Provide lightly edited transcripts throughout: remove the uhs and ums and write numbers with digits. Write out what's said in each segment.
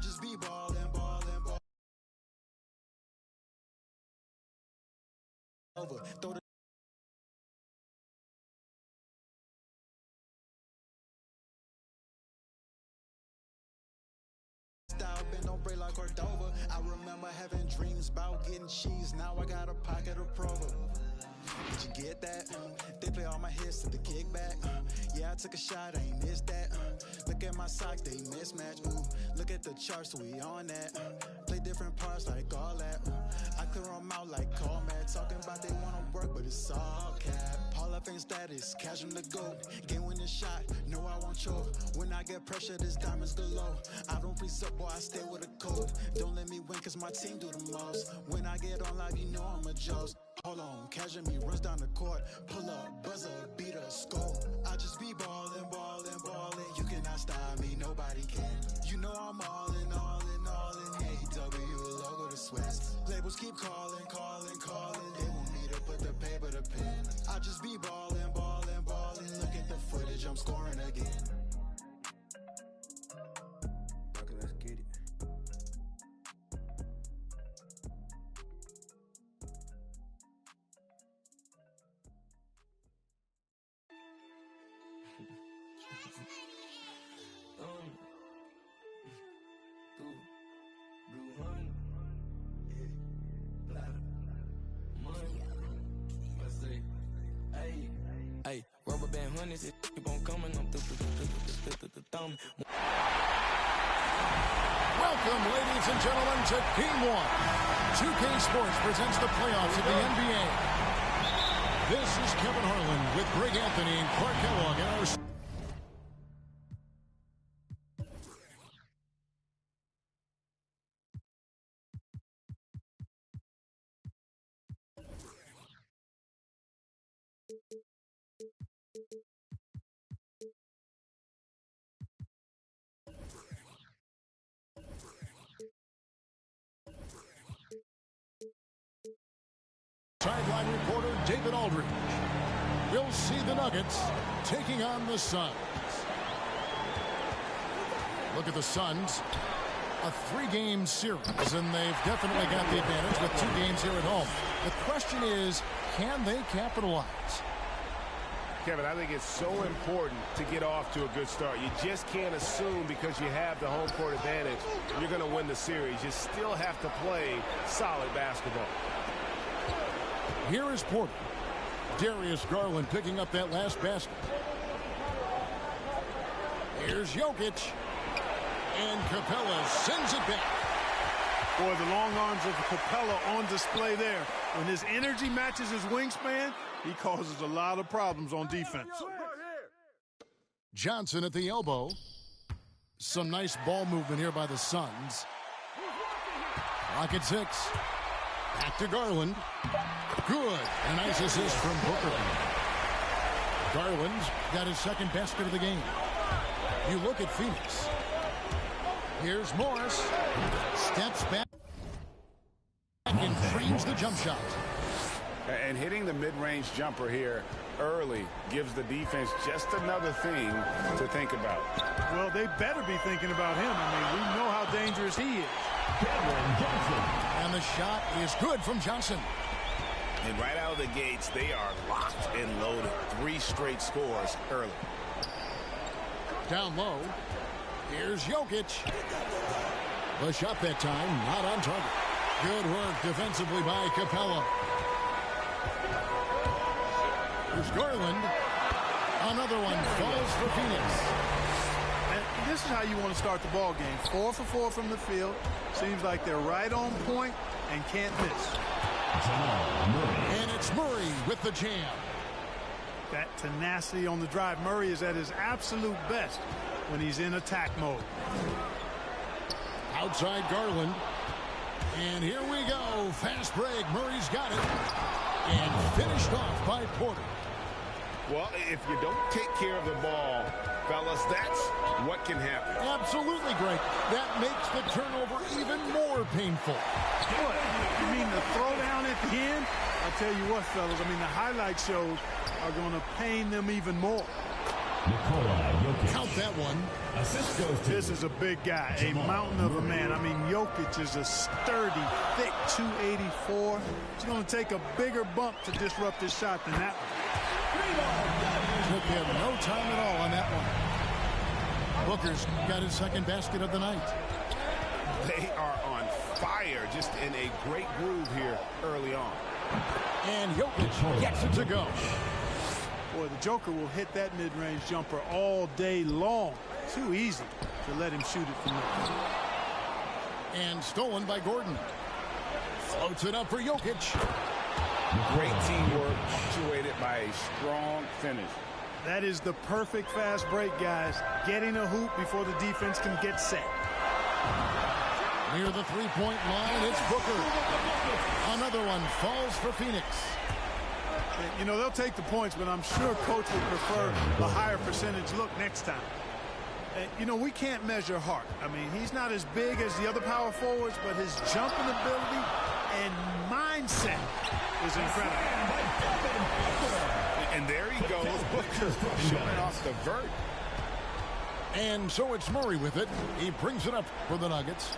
just be ballin', ballin', ballin'. Over, throw the style, bend don't break like Cordova. I remember having dreams about getting cheese. Now I got a pocket of Provo. Did you get that? They play all my hits to the kickback. Yeah, I took a shot, I ain't missed that. Look at my sock, they mismatch. Ooh, look at the charts, we on that. Play different parts like all that. I clear them out like call man. Talking about they wanna work, but it's all cap. All up in status, cash them to go. Game winning shot, no I won't choke. When I get pressure, this diamonds galore. I don't freeze up, boy, I stay with a code. Don't let me win, cause my team do the most. When I get on live, you know I'm a joke. Hold on, casual me runs down the court. Pull up, buzzer, beat a score. I just be ballin', ballin', ballin'. You cannot stop me, nobody can. You know I'm all in, all in, all in. AW logo to Swiss. Labels keep calling, calling, calling. They want me to put the paper to pen. I just be ballin', ballin', ballin'. Look at the footage, I'm scoring again. Okay, let's get it. Hey, rubber band honeys, it keep on coming. I'm thumb. Welcome, ladies and gentlemen, to Game 1. 2K Sports presents the playoffs of the NBA. This is Kevin Harlan with Greg Anthony and Clark Kellogg in our sideline reporter David Aldridge. We'll see the Nuggets taking on the Suns. Look at the Suns. A 3-game series, and they've definitely got the advantage with 2 games here at home. The question is, can they capitalize? Kevin, I think it's so important to get off to a good start. You just can't assume because you have the home court advantage you're going to win the series. You still have to play solid basketball. Here is Porter. Darius Garland picking up that last basket. Here's Jokic. And Capella sends it back. Boy, the long arms of Capella on display there. When his energy matches his wingspan, he causes a lot of problems on defense. Johnson at the elbow. Some nice ball movement here by the Suns. Clock at 6. Back to Garland. Good. A nice assist from Booker. Garland's got his second basket of the game. You look at Phoenix. Here's Morris. Steps back and frames the jump shot. And hitting the mid-range jumper here early gives the defense just another thing to think about. Well, they better be thinking about him. I mean, we know how dangerous he is. And the shot is good from Johnson. And right out of the gates, they are locked and loaded. 3 straight scores early. Down low. Here's Jokic. The shot that time, not on target. Good work defensively by Capella. Here's Garland. Another one falls for Phoenix. And this is how you want to start the ball game. 4 for 4 from the field. Seems like they're right on point and can't miss. And it's Murray with the jam. That tenacity on the drive. Murray is at his absolute best when he's in attack mode. Outside Garland. And here we go. Fast break. Murray's got it. And finished off by Porter. Well, if you don't take care of the ball, fellas, that's what can happen. Absolutely great. That makes the turnover even more painful. What? You mean the throwdown at the end? I'll tell you what, fellas. I mean, the highlight shows are going to pain them even more. Count that one. This is a big guy, a mountain of a man. I mean, Jokic is a sturdy, thick 284. It's going to take a bigger bump to disrupt his shot than that one. Took him no time at all on that one. Booker's got his second basket of the night. They are on fire, just in a great groove here early on. And Jokic gets it to go. Boy, the Joker will hit that mid-range jumper all day long. Too easy to let him shoot it from there. And stolen by Gordon. Floats it up for Jokic. Great teamwork, punctuated by a strong finish. That is the perfect fast break, guys. Getting a hoop before the defense can get set. Near the three-point line, it's Booker. Another one falls for Phoenix. You know, they'll take the points, but I'm sure coach would prefer a higher percentage look next time. You know, we can't measure heart. I mean, he's not as big as the other power forwards, but his jumping ability and mindset is incredible. And there he goes, Booker showing off the vert. And so it's Murray with it. He brings it up for the Nuggets.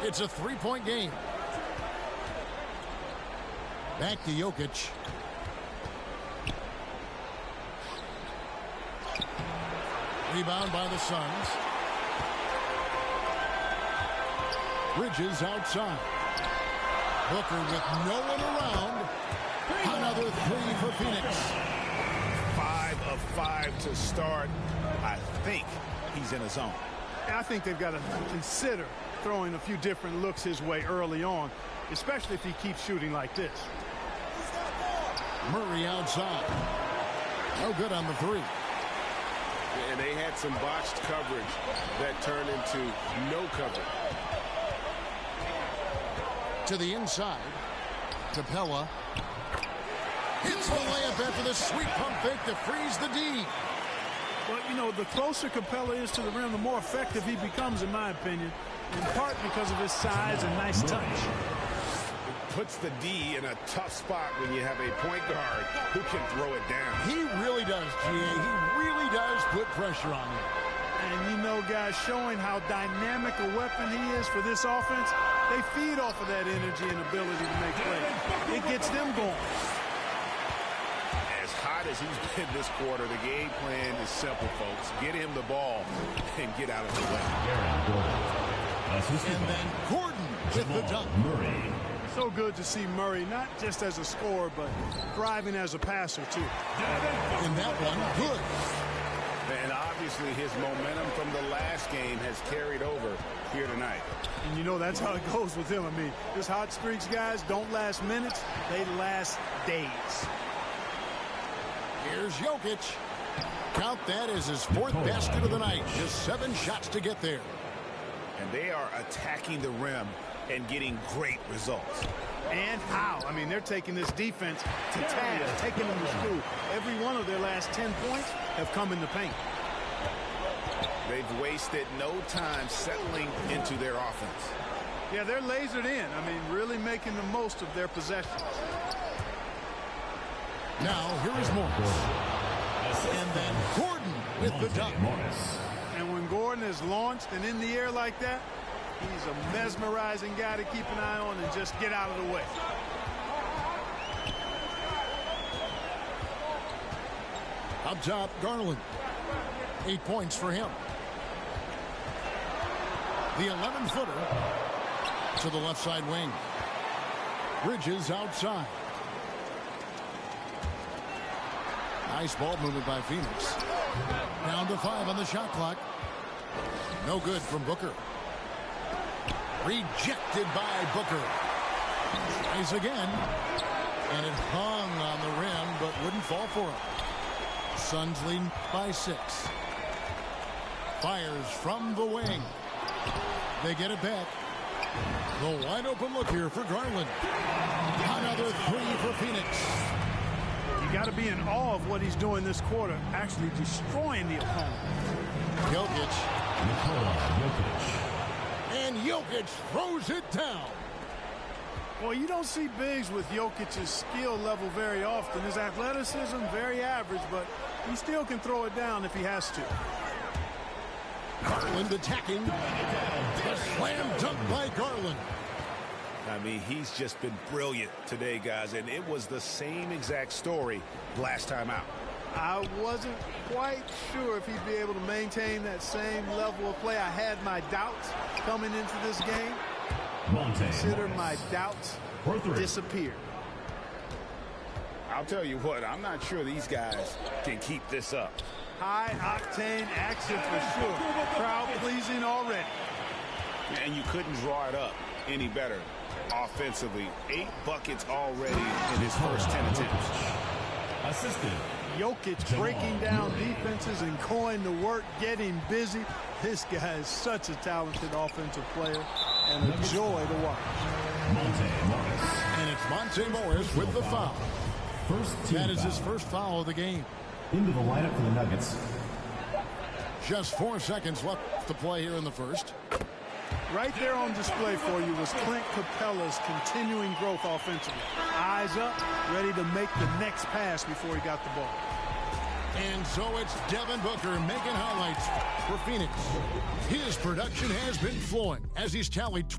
It's a three-point game. Back to Jokic. Rebound by the Suns. Bridges outside. Booker with no one around. Another three for Phoenix. 5 of 5 to start. I think he's in a zone. I think they've got to consider throwing a few different looks his way early on, especially if he keeps shooting like this. Murray outside. No good on the three. And they had some botched coverage that turned into no coverage. To the inside. Capella. Hits the layup after the sweet pump fake to freeze the D. But, you know, the closer Capella is to the rim, the more effective he becomes, in my opinion, in part because of his size and nice touch. It puts the D in a tough spot when you have a point guard who can throw it down. He really does, G.A. He really does put pressure on you. And, you know, guys, showing how dynamic a weapon he is for this offense, they feed off of that energy and ability to make plays. It gets them going. As hot as he's been this quarter, the game plan is simple, folks. Get him the ball and get out of the way. And then Gordon with the dunk. Murray. So good to see Murray, not just as a scorer, but thriving as a passer, too. And that one, good. And obviously his momentum from the last game has carried over here tonight. And you know that's how it goes with him. I mean, his hot streaks, guys, don't last minutes. They last days. Here's Jokic. Count that as his fourth basket of the night. Just 7 shots to get there. And they are attacking the rim and getting great results. And how? I mean, they're taking this defense to task, taking them to school. Every one of their last 10 points have come in the paint. They've wasted no time settling into their offense. Yeah, they're lasered in. I mean, really making the most of their possessions. Now, here is Morris. And then Gordon with the dunk. And when Gordon is launched and in the air like that, he's a mesmerizing guy to keep an eye on and just get out of the way. Up top, Garland. 8 points for him. The 11-footer to the left side wing. Bridges outside. Nice ball movement by Phoenix. Down to 5 on the shot clock. No good from Booker. Rejected by Booker. Tries again. And it hung on the rim, but wouldn't fall for him. Suns lead by 6. Fires from the wing. They get it back. The wide open look here for Garland. Another 3 for Phoenix. You got to be in awe of what he's doing this quarter, actually destroying the opponent. Jokic. And Jokic throws it down. Well, you don't see bigs with Jokic's skill level very often. His athleticism, very average, but He still can throw it down if he has to. Garland attacking. A slam dunk by Garland. I mean, he's just been brilliant today, guys, and it was the same exact story last time out. I wasn't quite sure if he'd be able to maintain that same level of play. I had my doubts coming into this game. Consider my doubts disappear. I'll tell you what, I'm not sure these guys can keep this up. High-octane action for sure. Crowd-pleasing already. And you couldn't draw it up any better offensively. 8 buckets already in his first 10 attempts. Assisted. Jokic breaking down defenses and going to work, getting busy. This guy is such a talented offensive player and a joy to watch. And it's Monte Morris with the foul. That is his first foul of the game. Into the lineup for the Nuggets. Just 4 seconds left to play here in the first. Right there on display for you was Clint Capella's continuing growth offensively. Eyes up, ready to make the next pass before he got the ball. And so it's Devin Booker making highlights for Phoenix. His production has been flowing as he's tallied.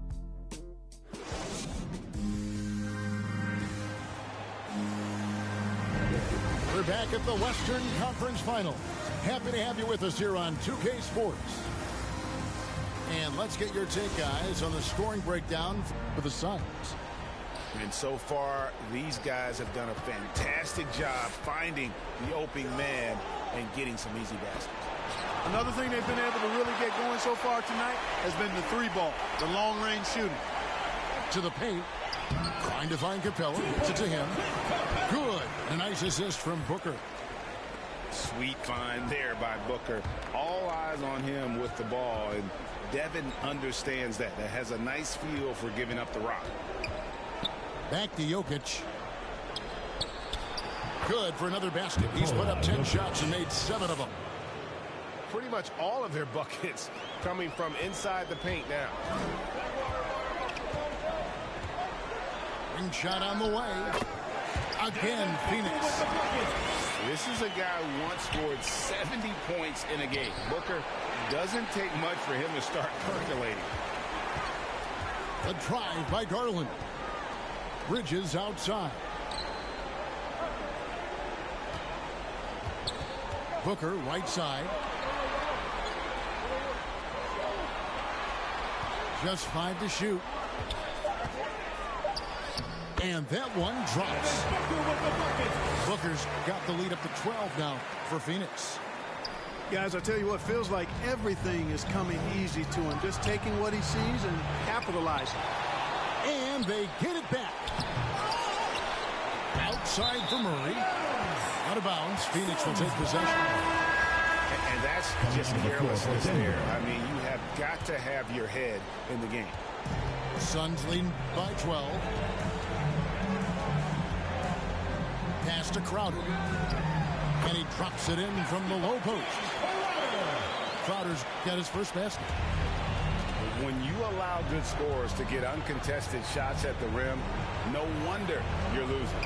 We're back at the Western Conference Finals. Happy to have you with us here on 2K Sports. And let's get your take, guys, on the scoring breakdown for the Suns. And so far, these guys have done a fantastic job finding the opening man and getting some easy baskets. Another thing they've been able to really get going so far tonight has been the 3-ball, the long-range shooting. To the paint. Trying to find Capella. Gets it to him. Good. A nice assist from Booker. Sweet find there by Booker. All eyes on him with the ball, and Devin understands that. That has a nice feel for giving up the rock. Back to Jokic. Good for another basket. He's put up 10 shots and made 7 of them. Pretty much all of their buckets coming from inside the paint now. Ring shot on the way. Again, Phoenix. This is a guy who once scored 70 points in a game. Booker doesn't take much for him to start percolating. A drive by Garland. Bridges outside. Booker right side. Just 5 to shoot. And that one drops. Booker's got the lead up to 12 now for Phoenix. Guys, I tell you what, feels like everything is coming easy to him. Just taking what he sees and capitalizing. And they get it back. Outside for Murray. Out of bounds. Phoenix will take possession. And that's just carelessness there. I mean, you have got to have your head in the game. Suns leading by 12. Pass to Crowder. And he drops it in from the low post. Crowder's got his first basket. When you allow good scorers to get uncontested shots at the rim, no wonder you're losing.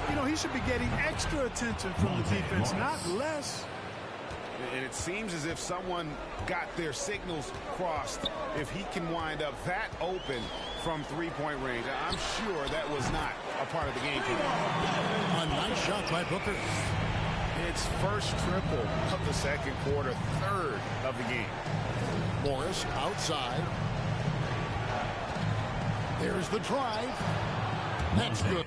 You know, he should be getting extra attention from the defense, not less. And it seems as if someone got their signals crossed. If he can wind up that open from three-point range, I'm sure that was not a part of the game plan. A nice shot by Booker. It's first triple of the second quarter, third of the game. Morris outside. There's the drive. That's good.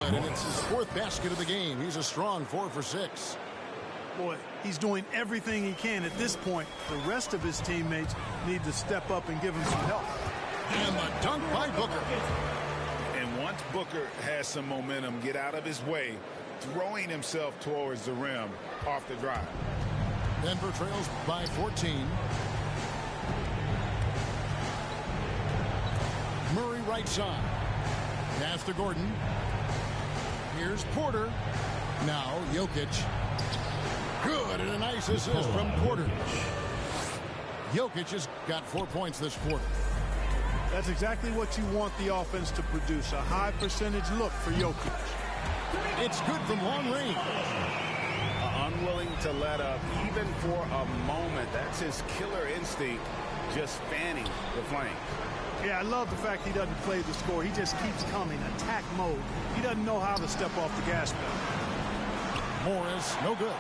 And it's his 4th basket of the game. He's a strong 4 for 6. Boy, he's doing everything he can at this point. The rest of his teammates need to step up and give him some help. And the dunk by Booker. And once Booker has some momentum, get out of his way. throwing himself towards the rim off the drive. Denver trails by 14. Murray right side. Pass to Gordon. Here's Porter. Now Jokic. Good, and a nice assist from Porter. Jokic has got 4 points this quarter. That's exactly what you want the offense to produce, a high percentage look for Jokic. It's good from long range. Unwilling to let up even for a moment. That's his killer instinct, just fanning the flames. Yeah, I love the fact he doesn't play the score. He just keeps coming, attack mode. He doesn't know how to step off the gas pedal. Morris, no good.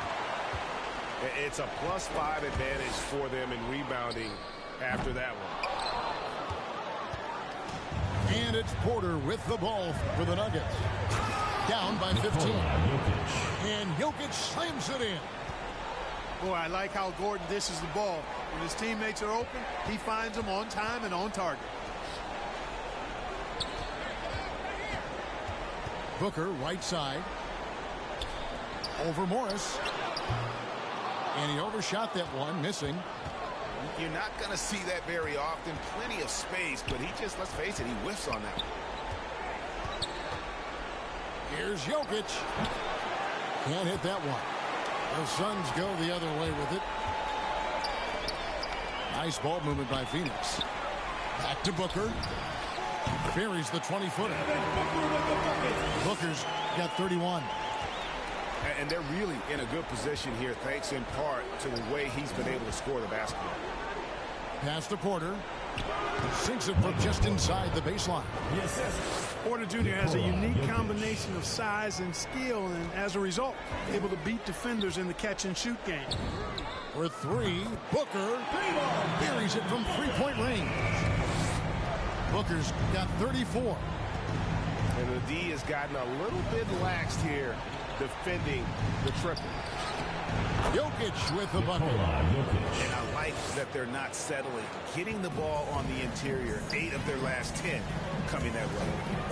It's a +5 advantage for them in rebounding after that one. And it's Porter with the ball for the Nuggets. Down by 15. And Jokic slams it in. Boy, I like how Gordon dishes the ball. When his teammates are open, he finds them on time and on target. Booker, right side. Over Morris. And he overshot that one, missing. You're not going to see that very often. Plenty of space, but he just, let's face it, he whiffs on that one. Here's Jokic. Can't hit that one. The Suns go the other way with it. Nice ball movement by Phoenix. Back to Booker. Buries the 20-footer. Booker's got 31. And they're really in a good position here, thanks in part to the way he's been able to score the basketball. Pass to Porter. Sinks it from just inside the baseline. Porter Jr. has a unique combination of size and skill, and as a result, able to beat defenders in the catch-and-shoot game. For three, Booker buries it from three-point range. Booker's got 34. And the D has gotten a little bit laxed here defending the triple. Jokic with the bucket. And I like that they're not settling. Getting the ball on the interior, 8 of their last 10 coming that way.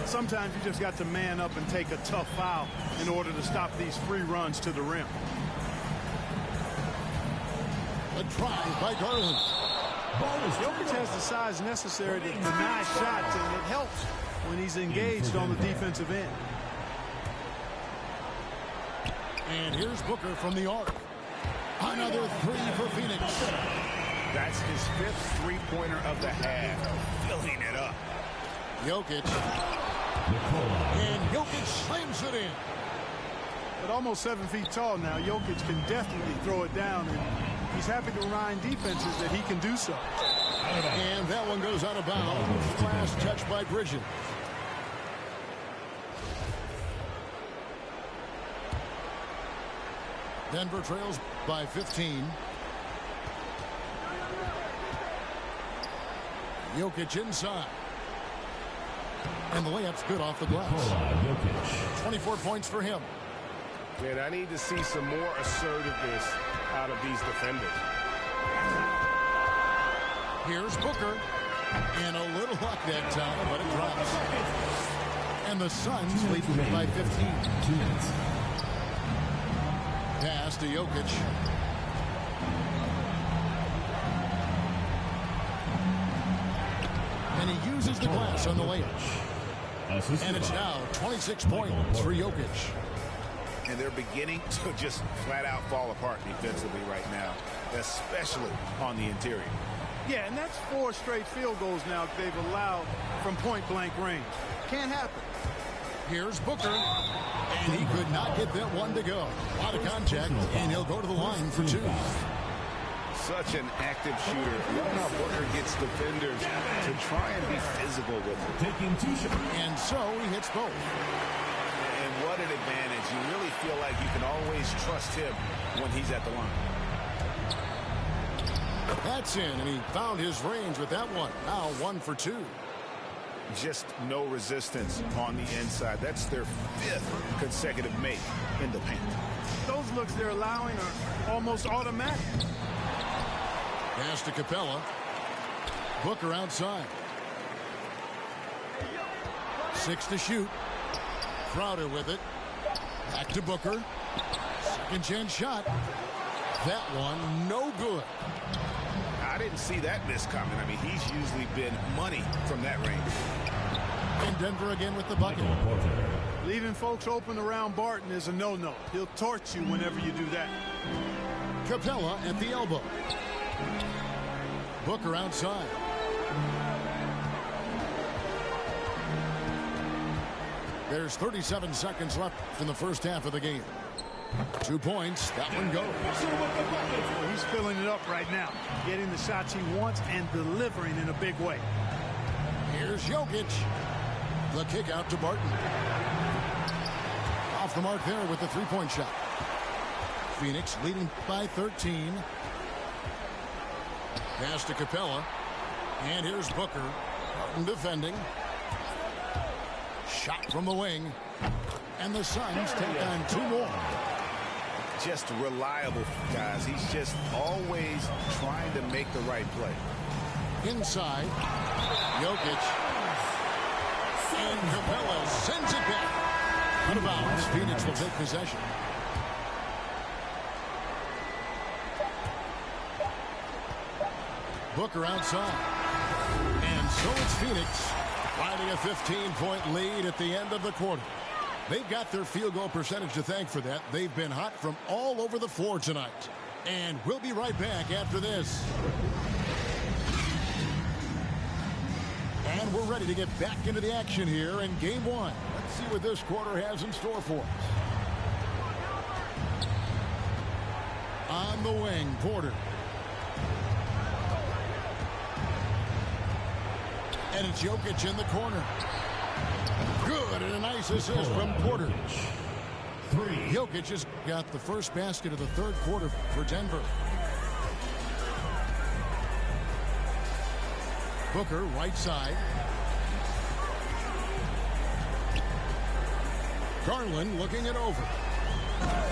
Sometimes you just got to man up and take a tough foul in order to stop these free runs to the rim. A drive by Garland. Jokic has the size necessary to deny shots, and it helps when he's engaged on the defensive end. And here's Booker from the arc. Another three for Phoenix. That's his 5th three-pointer of the half. Filling it up. Jokic. And Jokic slams it in. But almost 7 feet tall now, Jokic can definitely throw it down, and he's happy to remind defenses that he can do so. And that one goes out of bounds. Last touch by Bridges. Denver trails by 15. Jokic inside. And the layup's good off the glass. 24 points for him. And I need to see some more assertiveness out of these defenders. Here's Booker. And a little luck that time, but it drops. And the Suns lead by 15. Pass to Jokic. And he uses the glass on the layup. And it's now 26 points for Jokic. And they're beginning to just flat out fall apart defensively right now, especially on the interior. Yeah, and that's 4 straight field goals now they've allowed from point-blank range. Can't happen. Here's Booker. And he could not get that one to go. A lot of contact, and he'll go to the line for 2. Such an active shooter. Look how Booker gets defenders to try and be physical with him. Taking 2 shots. And so he hits both. And what an advantage. You really feel like you can always trust him when he's at the line. That's in, and he found his range with that one. Now 1 for 2. Just no resistance on the inside. That's their 5th consecutive make in the paint. Those looks they're allowing are almost automatic. Pass to Capella. Booker outside. 6 to shoot. Crowder with it. Back to Booker. Second chance shot. That one, no good. I didn't see that miss coming. I mean, he's usually been money from that range. And Denver again with the bucket. Leaving folks open around Barton is a no-no. He'll torch you whenever you do that. Capella at the elbow. Booker outside. There's 37 seconds left in the first half of the game. 2 points. That one goes. Well, he's filling it up right now. Getting the shots he wants and delivering in a big way. Here's Jokic. The kick out to Barton. Off the mark there with the three-point shot. Phoenix leading by 13. Pass to Capella. And here's Booker. Barton defending. Shot from the wing. And the Suns take on 2 more. Just reliable, guys. He's just always trying to make the right play. Inside. Jokic. And Capella sends it back. Out of bounds. Phoenix will take possession. Booker outside. And so it's Phoenix finding a 15-point lead at the end of the quarter. They've got their field goal percentage to thank for that. They've been hot from all over the floor tonight. And we'll be right back after this. And we're ready to get back into the action here in Game 1. Let's see what this quarter has in store for us. On the wing, Porter. And it's Jokic in the corner. Good, and a nice assist from Porter. Jokic has got the first basket of the third quarter for Denver. Booker, right side. Garland looking it over.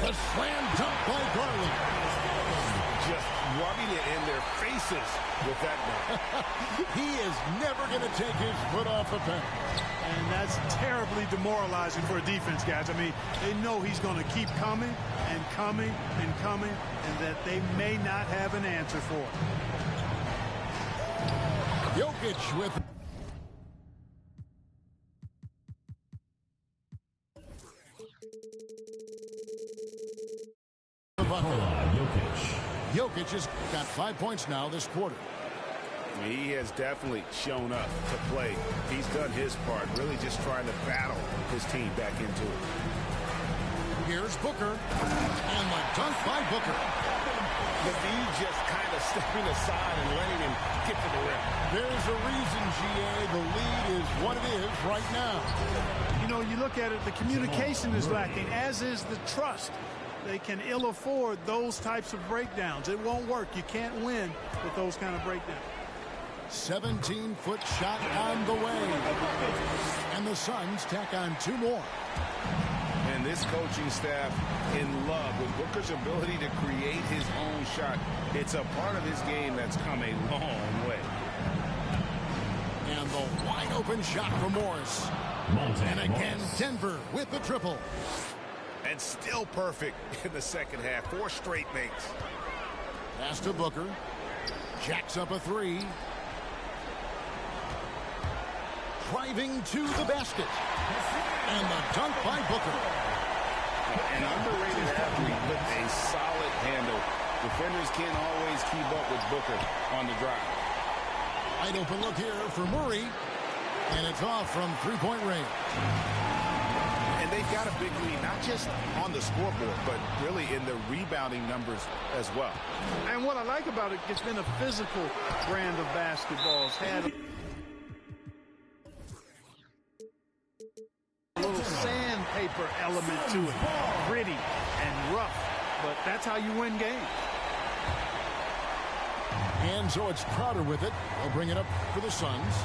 The slam dunk by Garland. Just rubbing it in their faces with that one. He is never going to take his foot off the pedal. And that's terribly demoralizing for a defense, guys. I mean, they know he's going to keep coming and coming and coming, and that they may not have an answer for it. Jokic with... Jokic has got 5 points now this quarter. He has definitely shown up to play. He's done his part, really just trying to battle his team back into it. Here's Booker. And the dunk by Booker. Levine just kind of stepping aside and letting him get to the rim. There's a reason, GA, the lead is what it is right now. You know, you look at it, the communication is lacking, as is the trust. They can ill afford those types of breakdowns. It won't work. You can't win with those kind of breakdowns. 17-foot shot on the way. And the Suns tack on 2 more. And this coaching staff in love with Booker's ability to create his own shot. It's a part of his game that's come a long way. And the wide open shot from Morris. And again, Denver with the triple. And still perfect in the second half. 4 straight makes. Pass to Booker. Jacks up a 3. Driving to the basket. And the dunk by Booker. An underrated athlete with a solid handle. Defenders can't always keep up with Booker on the drive. Wide open look here for Murray. And it's off from 3-point range. And they've got a big lead, not just on the scoreboard, but really in the rebounding numbers as well. And what I like about it, it's been a physical brand of basketball. It's had a little sandpaper element to it. Gritty and rough, but that's how you win games. And so it's Crowder with it. They'll bring it up for the Suns.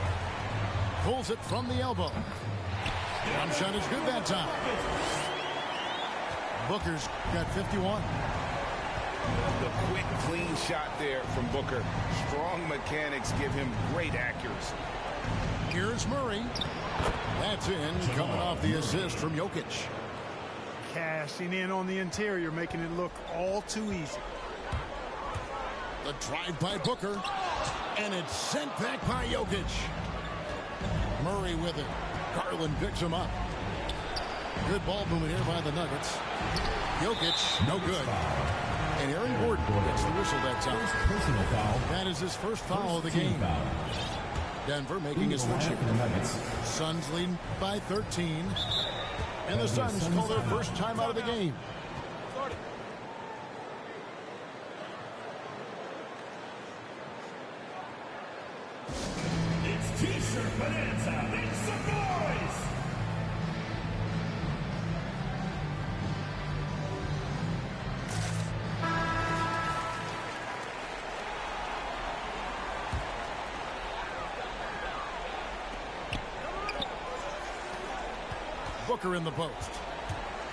Pulls it from the elbow. One shot is good that time. Booker's got 51. The quick, clean shot there from Booker. Strong mechanics give him great accuracy. Here's Murray. That's in, coming off the assist from Jokic. Cashing in on the interior, making it look all too easy. The drive by Booker, and it's sent back by Jokic. Murray with it. Garland picks him up. Good ball movement here by the Nuggets. Jokic, no good. And Aaron Gordon gets the whistle that time. Personal foul. That is his first foul of the game. Denver making his switch here. Suns leading by 13. And the Suns call their first time out of the game. It's T-shirt bonanza. Make some noise. Booker in the post.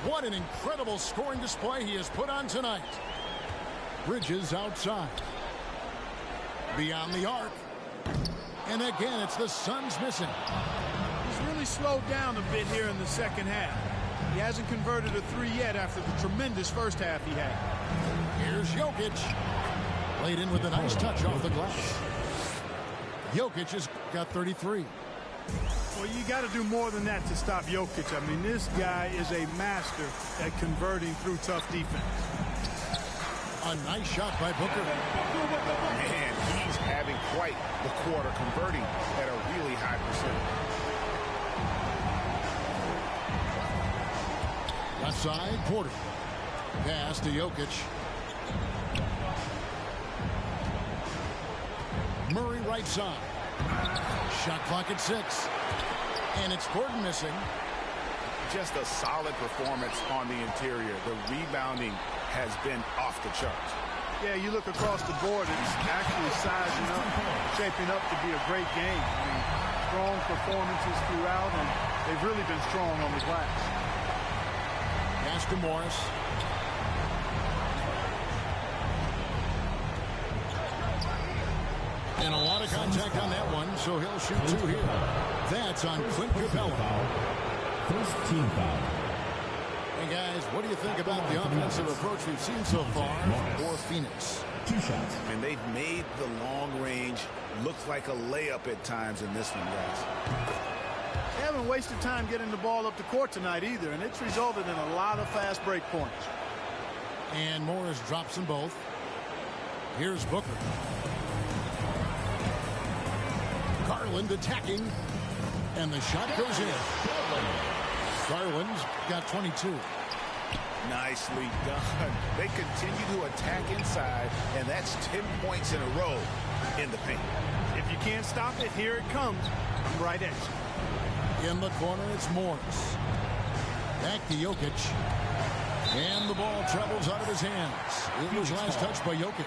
What an incredible scoring display he has put on tonight. Bridges outside. Beyond the arc. And again, it's the Suns missing. He's really slowed down a bit here in the second half. He hasn't converted a three yet after the tremendous first half he had. Here's Jokic. Played in with a nice touch off the glass. Jokic has got 33. Well, you got to do more than that to stop Jokic. I mean, this guy is a master at converting through tough defense. A nice shot by Booker. Man, he's having quite the quarter, converting at a really high percentage. Left side, Porter. Pass to Jokic. Murray right side. Shot clock at 6. And it's Gordon missing. Just a solid performance on the interior. The rebounding has been off the charts. Yeah, you look across the board, it's actually sizing up, shaping up to be a great game. I mean, strong performances throughout, and they've really been strong on the glass. Pass to Morris. And a lot of contact on that one, so he'll shoot 2 here. That's on Clint Capella. First team foul. Hey, guys, what do you think about the offensive approach we've seen so far for Phoenix? 2 shots. And they've made the long range look like a layup at times in this one, guys. They haven't wasted time getting the ball up the court tonight either, and it's resulted in a lot of fast break points. And Morris drops them both. Here's Booker. Garland attacking, and the shot goes in. Garland's got 22. Nicely done. They continue to attack inside, and that's 10 points in a row in the paint. If you can't stop it, here it comes. I'm right at you. In the corner, it's Morris. Back to Jokic. And the ball travels out of his hands. It was last touched by Jokic.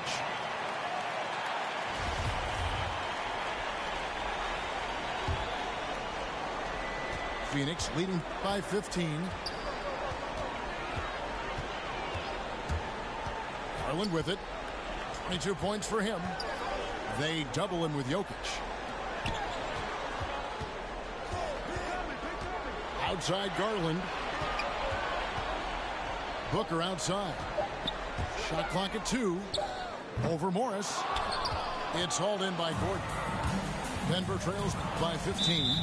Phoenix leading by 15. Garland with it. 22 points for him. They double him with Jokic. Outside Garland. Booker outside. Shot clock at 2. Over Morris. It's hauled in by Gordon. Denver trails by 15.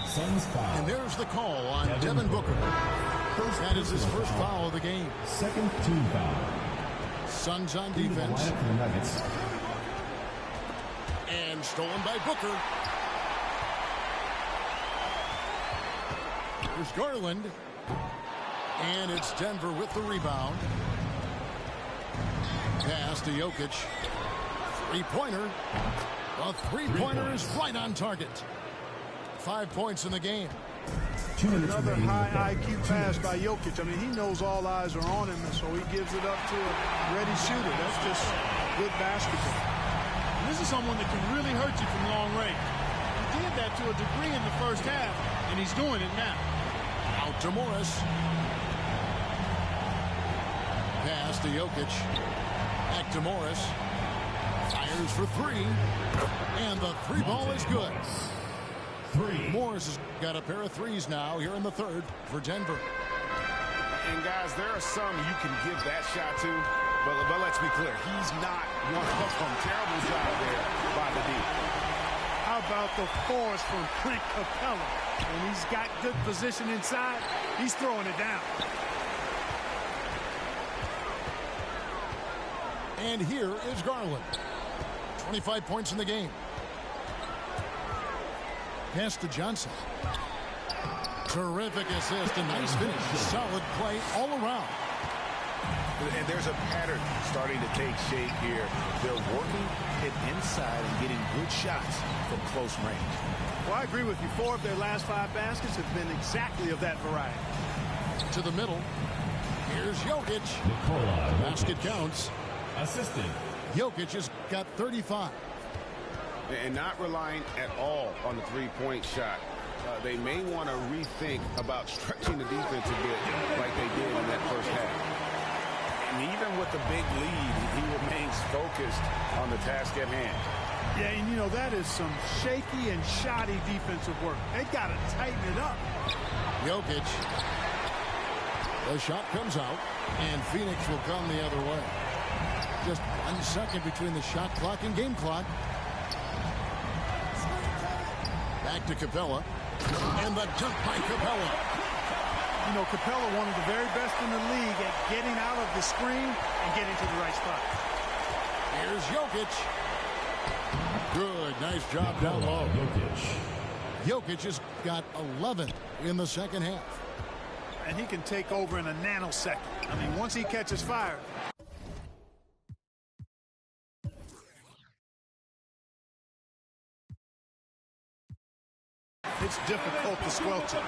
And there's the call on Devin Booker. That is his first foul of the game. Second team foul. Suns on defense. For the Nuggets. And stolen by Booker. Here's Garland. And it's Denver with the rebound. Pass to Jokic. Three-pointer. A three-pointer is right on target. 5 points in the game. Another high IQ pass by Jokic. I mean, he knows all eyes are on him, and so he gives it up to a ready shooter. That's just good basketball. And this is someone that can really hurt you from long range. He did that to a degree in the first half, and he's doing it now. Out to Morris. Pass to Jokic. Back to Morris. Fires for 3. And the 3 ball is good. Morris has got a pair of threes now here in the third for Denver. And guys, there are some you can give that shot to, but let's be clear, he's not one of them. Terrible job there by the D. How about the force from Clint Capella? When he's got good position inside, he's throwing it down. And here is Garland. 25 points in the game. Pass to Johnson. Terrific assist, a nice finish. Solid play all around. And there's a pattern starting to take shape here. They're working it inside and getting good shots from close range. Well, I agree with you. 4 of their last 5 baskets have been exactly of that variety. To the middle. Here's Jokic. Basket counts. Assisted. Jokic has got 35. And not relying at all on the three-point shot. They may want to rethink about stretching the defense a bit like they did in that first half. And even with the big lead, he remains focused on the task at hand. Yeah, and you know, that is some shaky and shoddy defensive work. They got to tighten it up. Jokic. The shot comes out, and Phoenix will come the other way. Just 1 second between the shot clock and game clock. Back to Capella. And the dunk by Capella. You know, Capella, one of the very best in the league at getting out of the screen and getting to the right spot. Here's Jokic. Good, nice job down low. Jokic has got 11 in the second half. And he can take over in a nanosecond. I mean, once he catches fire. It's difficult to squelch it.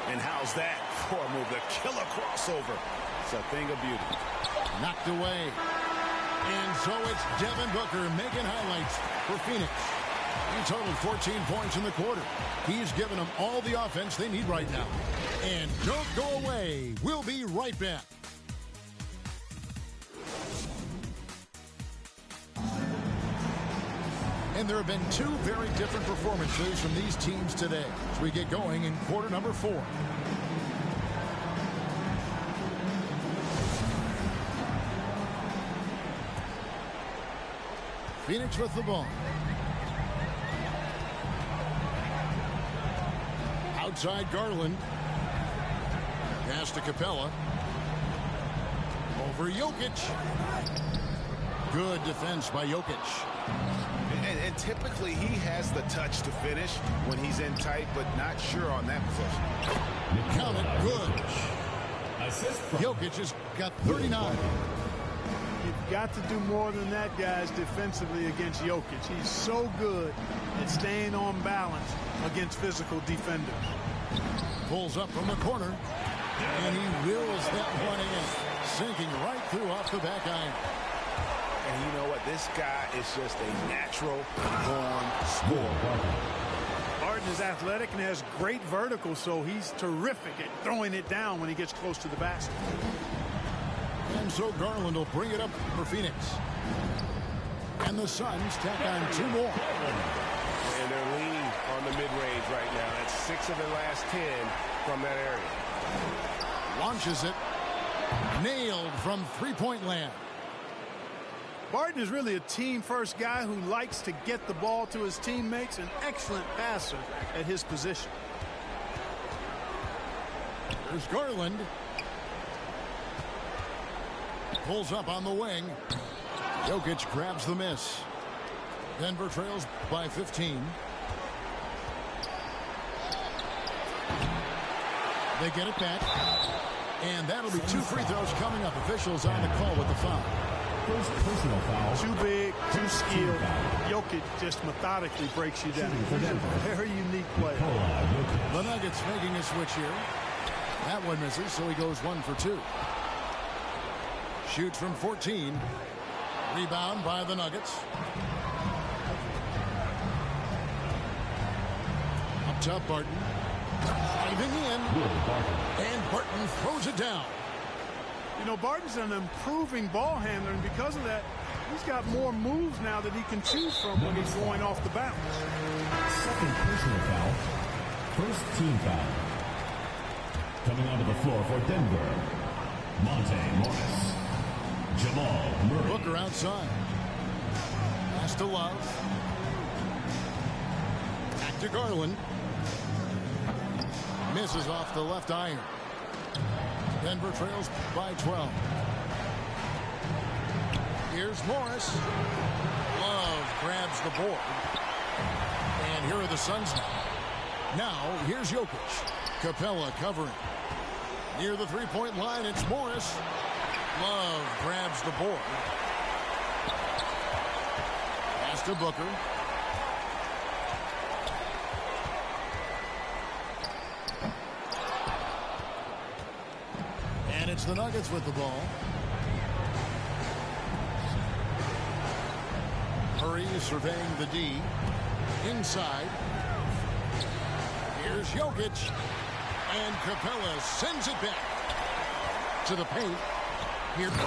And how's that for a move? The killer crossover. It's a thing of beauty. Knocked away. And so it's Devin Booker making highlights for Phoenix. He totaled 14 points in the quarter. He's given them all the offense they need right now. And don't go away. We'll be right back. And there have been 2 very different performances from these teams today as we get going in quarter number 4. Phoenix with the ball. Outside Garland. Pass to Capella. Over Jokic. Good defense by Jokic. And typically he has the touch to finish when he's in tight, but not sure on that possession. Count it. Good. Jokic has got 39. You've got to do more than that, guys, defensively against Jokic. He's so good at staying on balance against physical defenders. Pulls up from the corner, and he wills that one in, sinking right through off the back iron. And you know what? This guy is just a natural-born scorer. Barton is athletic and has great vertical, so he's terrific at throwing it down when he gets close to the basket. And so Garland will bring it up for Phoenix. And the Suns tack on 2 more. And they're leaning on the mid-range right now. That's 6 of their last 10 from that area. Launches it. Nailed from three-point land. Barton is really a team-first guy who likes to get the ball to his teammates. An excellent passer at his position. There's Garland. Pulls up on the wing. Jokic grabs the miss. Denver trails by 15. They get it back. And that'll be 2 free throws coming up. Officials on the call with the foul. First personal foul. Too big, too skilled. Jokic just methodically breaks you down. Very unique play. The Nuggets making a switch here. That one misses, so he goes 1 for 2. Shoots from 14. Rebound by the Nuggets. Up top, Barton. Diving in. And Barton throws it down. You know, Barton's an improving ball handler, and because of that, he's got more moves now that he can choose from when he's going off the bounce. Second personal foul. First team foul. Coming onto the floor for Denver, Booker outside. Pass to Love. Back to Garland. Misses off the left iron. Denver trails by 12. Here's Morris. Love grabs the board. And here are the Suns now. Now, here's Jokic. Capella covering. Near the three-point line, it's Morris. Love grabs the board. Pass to Booker. And it's the Nuggets with the ball. Murray surveying the D. Inside. Here's Jokic. And Capella sends it back to the paint. Here. Wow,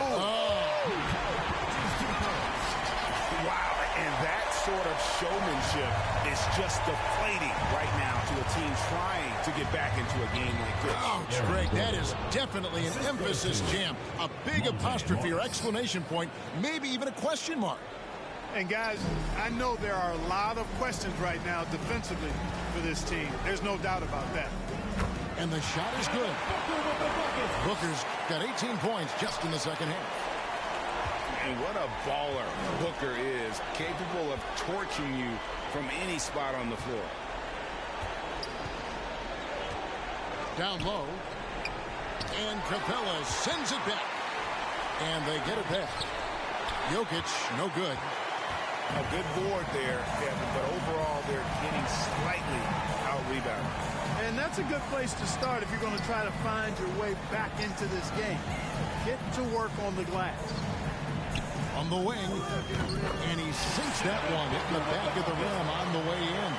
and that sort of showmanship is just deflating right now to a team trying to get back into a game like this. Ouch, Greg, that is definitely an emphasis jam. A big apostrophe or exclamation point, maybe even a question mark. And guys, I know there are a lot of questions right now defensively for this team. There's no doubt about that. And the shot is good. Booker's got 18 points just in the second half. And what a baller Booker is, capable of torching you from any spot on the floor. Down low. And Capella sends it back. And they get it back. Jokic, no good. A good board there, Kevin, but overall they're getting slightly out-rebounded. And that's a good place to start if you're going to try to find your way back into this game. Get to work on the glass. On the wing, and he sinks that one in the back of the rim on the way in.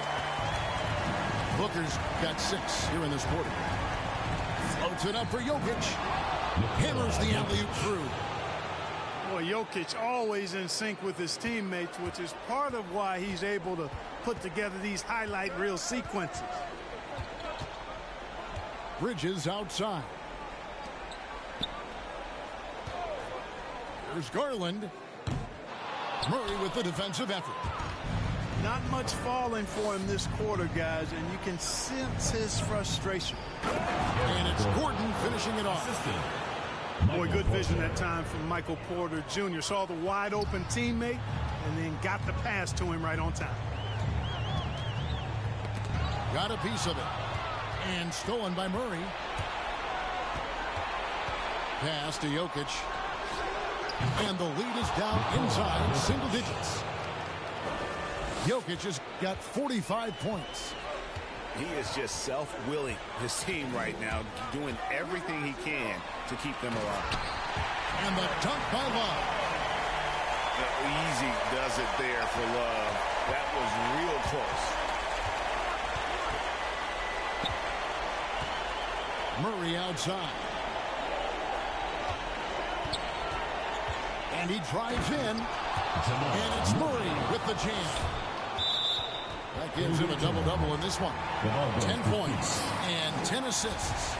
Booker's got 6 here in this quarter. Floats it up for Jokic. Hammers the alley-oop through. Boy, Jokic always in sync with his teammates, which is part of why he's able to put together these highlight reel sequences. Bridges outside. Here's Garland. Murray with the defensive effort. Not much falling for him this quarter, guys, and you can sense his frustration. And it's Gordon finishing it off. Boy, good vision that time from Michael Porter Jr. Saw the wide open teammate and then got the pass to him right on time. Got a piece of it. And stolen by Murray. Pass to Jokic. And the lead is down inside single digits. Jokic has got 45 points. He is just self-willing, his team right now, doing everything he can to keep them alive. And the dunk by Love. Easy does it there for Love. That was real close. Murray outside. And he drives in. And it's Murray with the jam. That gives him a double-double in this one. 10 points and 10 assists.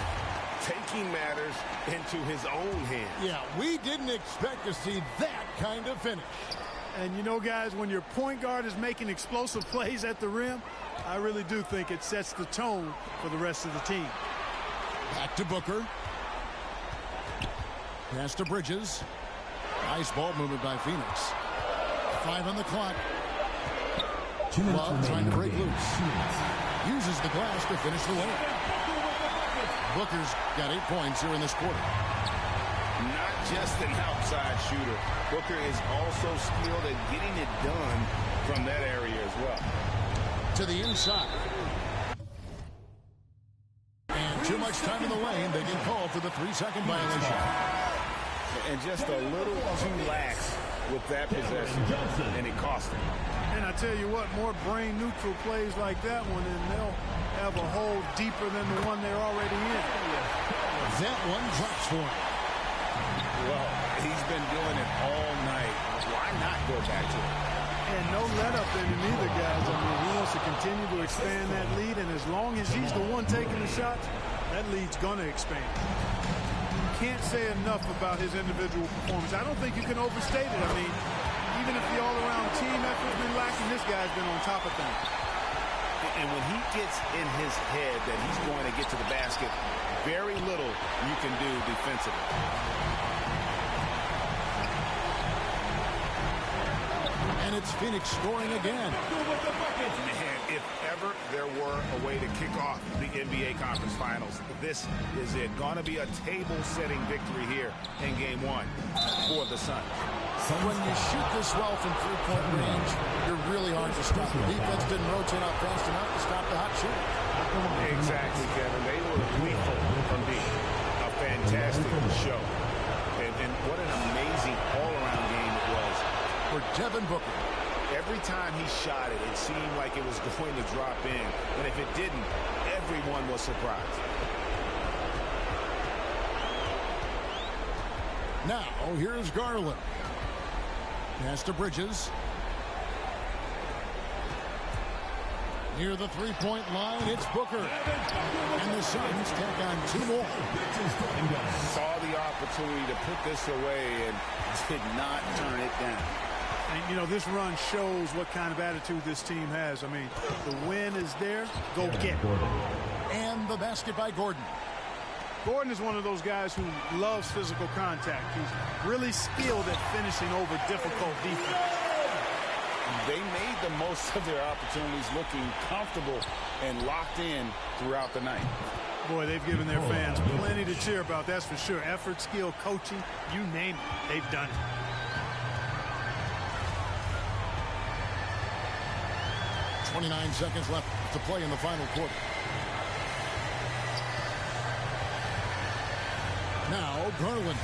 Taking matters into his own hands. Yeah, we didn't expect to see that kind of finish. And you know, guys, when your point guard is making explosive plays at the rim, I really do think it sets the tone for the rest of the team. Back to Booker. Pass to Bridges. Nice ball movement by Phoenix. 5 on the clock. Love trying to break loose. Uses the glass to finish the layup. Booker's got 8 points here in this quarter. Not just an outside shooter. Booker is also skilled at getting it done from that area as well. To the inside. And too much time in the lane. They get called for the 3-second violation. And just a little too lax with that possession, and it cost him. And I tell you what, more brain-neutral plays like that one, and they'll have a hole deeper than the one they're already in. That one drops for him. Well, he's been doing it all night. Why not go back to it? And no let-up in him either, guys. I mean, he wants to continue to expand that lead, and as long as he's the one taking the shots, that lead's going to expand. can't say enough about his individual performance. I don't think you can overstate it. I mean, even if the all-around team effort's been lacking, this guy's been on top of things. And when he gets in his head that he's going to get to the basket, very little you can do defensively. And it's Phoenix scoring again. Man, if ever there were a way to kick off the NBA Conference Finals, this is it. Going to be a table-setting victory here in Game 1 for the Suns. When you shoot this well from three-point range, you're really hard to stop. The defense didn't rotate out fast enough to stop the hot shooter. Exactly, Kevin. They were lethal from deep. A fantastic show. And what an amazing all-around game it was. For Devin Booker. Every time he shot it, it seemed like it was going to drop in. And if it didn't, everyone was surprised. Now, here's Garland. Pass to Bridges. Near the three-point line, it's Booker. And the Suns take on 2 more. Saw the opportunity to put this away and did not turn it down. And, you know, this run shows what kind of attitude this team has. I mean, the win is there. Go get it. And the basket by Gordon. Gordon is one of those guys who loves physical contact. He's really skilled at finishing over difficult defense. They made the most of their opportunities, looking comfortable and locked in throughout the night. Boy, they've given their fans plenty to cheer about, that's for sure. Effort, skill, coaching, you name it, they've done it. .29 seconds left to play in the final quarter. Now, Garland.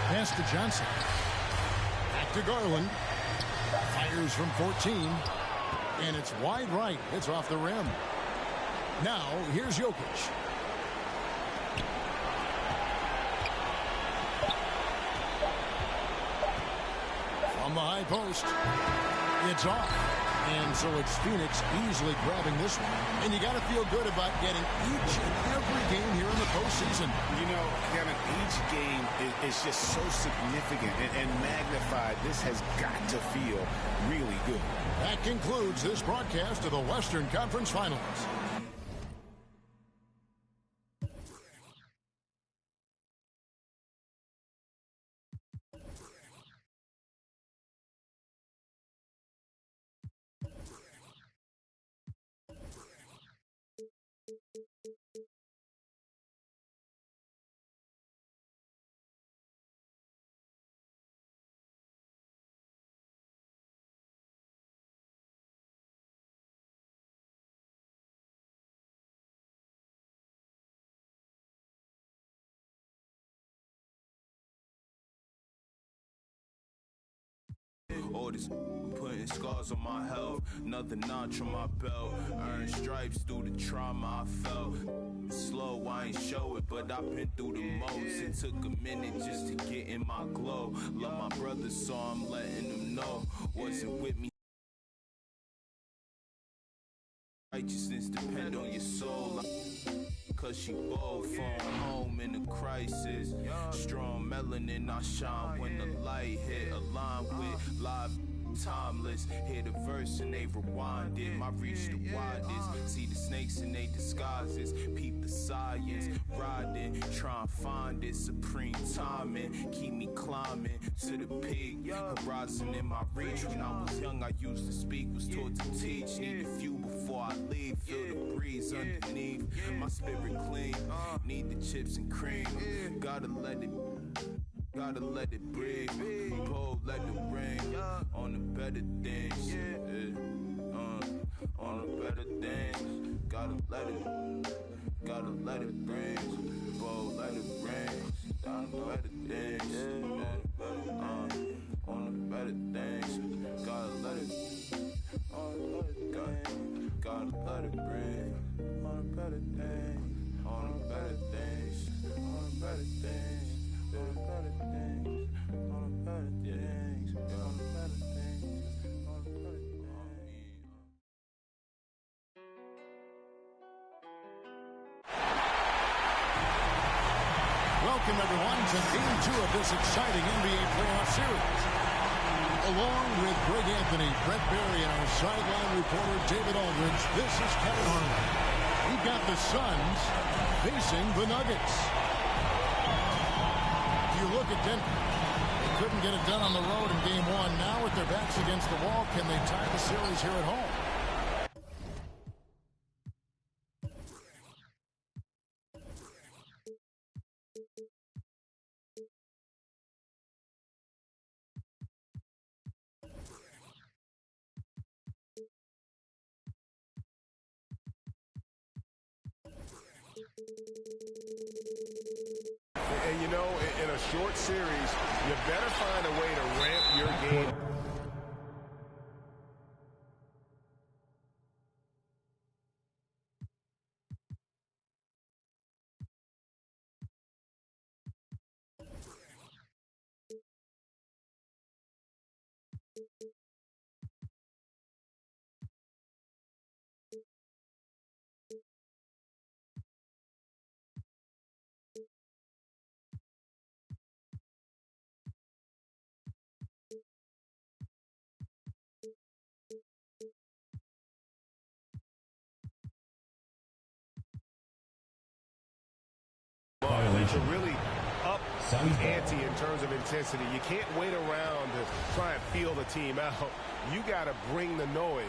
Pass to Johnson. Back to Garland. Fires from 14. And it's wide right. It's off the rim. Now, here's Jokic. From the high post. It's off. And so it's Phoenix easily grabbing this one. And you got to feel good about getting each and every game here in the postseason. You know, Kevin, each game is just so significant and magnified. This has got to feel really good. That concludes this broadcast of the Western Conference Finals. Orders, putting scars on my health, another notch on my belt. Earned stripes through the trauma I felt. Slow, I ain't show it, but I've been through the most. It took a minute just to get in my glow. Love my brothers, so I'm letting them know. Wasn't with me. Righteousness depend on your soul. Cause she both phone home in a crisis. Strong melanin, I shine when the light hit. Aligned with live timeless. Hear the verse and they rewind it. My reach the widest. See the snakes in they disguises. Peep the science. Riding, try and find it. Supreme timing. Keep me climbing to the peak. Horizon in my reach. When I was young, I used to speak. Was taught to teach. Need a few before I leave. Feel the breeze underneath. My spirit clean. Need the chips and cream. Gotta let it breathe. Pull, let it rain. On the better things. On the better things. Gotta let it rain. Pull, let it rain. On the better things. On the better things. Gotta let it. Gotta let it breathe. On the better things. On the better things. On the better things. On the better things. On the better things. On the better things. On the better things. Welcome, everyone, to Game 2 of this exciting NBA playoff series. Along with Greg Anthony, Brett Berry, and our sideline reporter, David Aldridge, this is Kevin Harlan. We've got the Suns facing the Nuggets. You look at Denver. They couldn't get it done on the road in Game 1. Now with their backs against the wall, can they tie the series here at home? And you know, in a short series, you better find a way to ramp your game. To really up the ante in terms of intensity. You can't wait around to try and feel the team out. You got to bring the noise.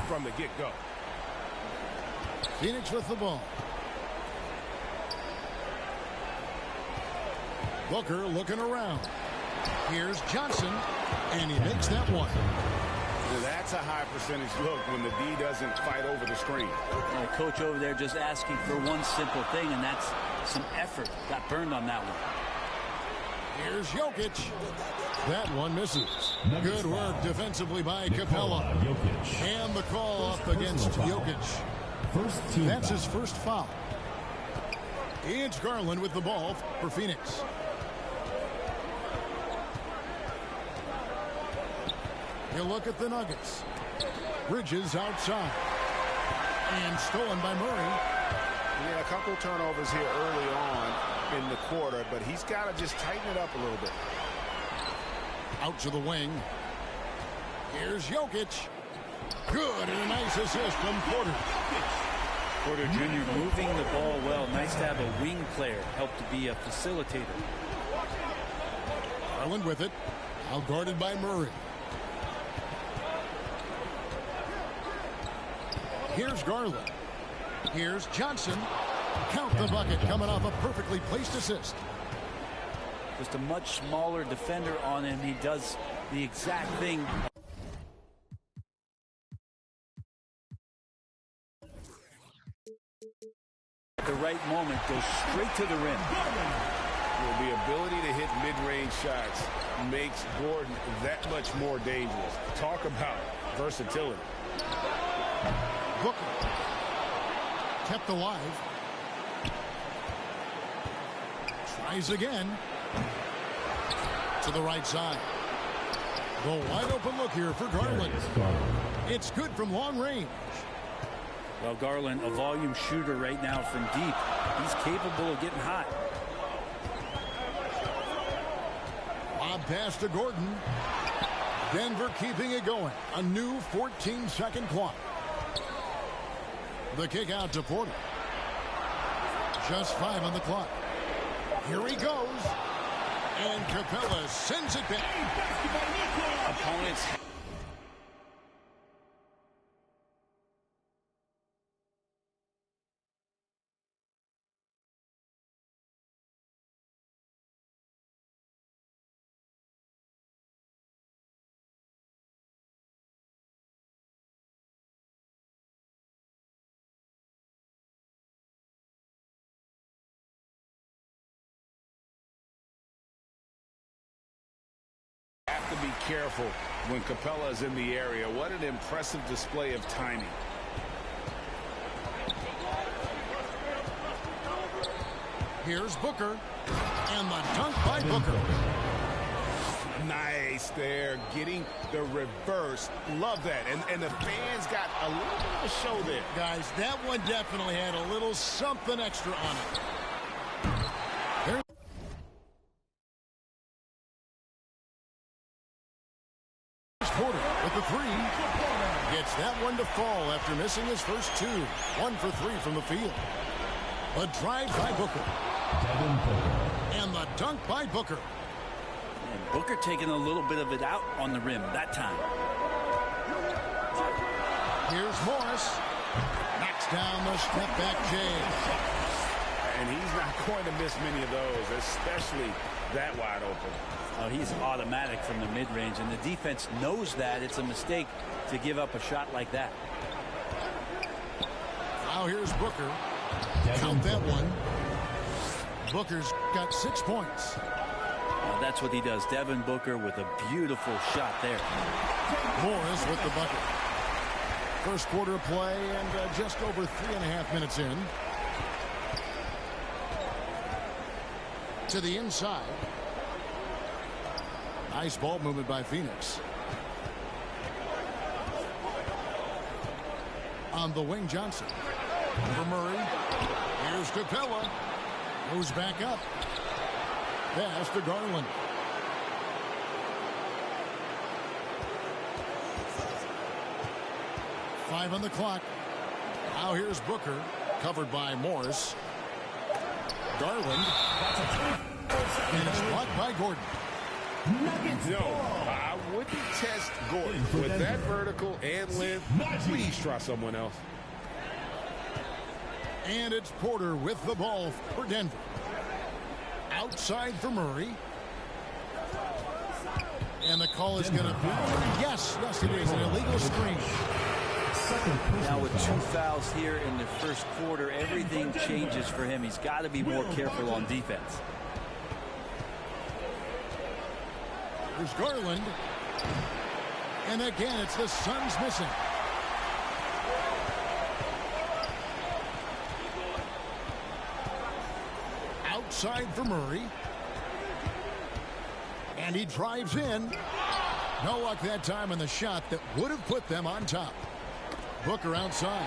From the get-go. Phoenix with the ball. Booker looking around. Here's Johnson, and he makes that one. That's a high percentage look when the D doesn't fight over the screen. And the coach over there just asking for one simple thing, and that's some effort. Got burned on that one. Here's Jokic. That one misses. Good work defensively by Capella. And the call up against Jokic. That's his first foul. It's Garland with the ball for Phoenix. You look at the Nuggets. Bridges outside. And stolen by Murray. Yeah, a couple turnovers here early on in the quarter, but he's got to just tighten it up a little bit. Out to the wing. Here's Jokic. Good, and a nice assist from Porter. Porter Jr. moving the ball well. Nice to have a wing player help to be a facilitator. Garland with it. Out guarded by Murray. Here's Garland. Here's Johnson. Count the bucket coming off a perfectly placed assist. Just a much smaller defender on him. He does the exact thing. At the right moment, goes straight to the rim. Well, the ability to hit mid-range shots makes Gordon that much more dangerous. Talk about versatility. Booker. Kept alive. Tries again. To the right side. The wide open look here for Garland. It's good from long range. Well, Garland, a volume shooter right now from deep. He's capable of getting hot. Lob pass to Gordon. Denver keeping it going. A new 14-second clock. The kick out to Porter. Just 5 on the clock. Here he goes. And Capella sends it back. Opponents. Have to be careful when Capella is in the area. What an impressive display of timing. Here's Booker. And the dunk by Booker. Nice there, getting the reverse. Love that. And the fans got a little bit of a show there. Guys, that one definitely had a little something extra on it. Porter with the three. Gets that one to fall after missing his first two. 1 for 3 from the field. A drive by Booker. And the dunk by Booker. And Booker taking a little bit of it out on the rim that time. Here's Morris. Knocks down the step back Jay. And he's not going to miss many of those, especially that wide open. Oh, he's automatic from the mid-range, and the defense knows that it's a mistake to give up a shot like that. Now here's Booker. Count that one. Booker's got 6 points. That's what he does. Devin Booker with a beautiful shot there. Morris with the bucket. First quarter of play and just over 3.5 minutes in. To the inside. Nice ball movement by Phoenix. On the wing, Johnson. For Murray. Here's Capella. Goes back up. Pass to Garland. Five on the clock. Now here's Booker. Covered by Morris. Garland. And it's blocked by Gordon. No, I wouldn't test Gordon with that vertical and length. Please try someone else. And it's Porter with the ball for Denver. Outside for Murray. And the call is going to be, yes, it is an illegal screen. Now with 2 fouls here in the first quarter, everything changes for him. He's got to be more careful on defense. There's Garland. And again, it's the Suns missing. Outside for Murray. And he drives in. No luck that time on the shot that would have put them on top. Booker outside.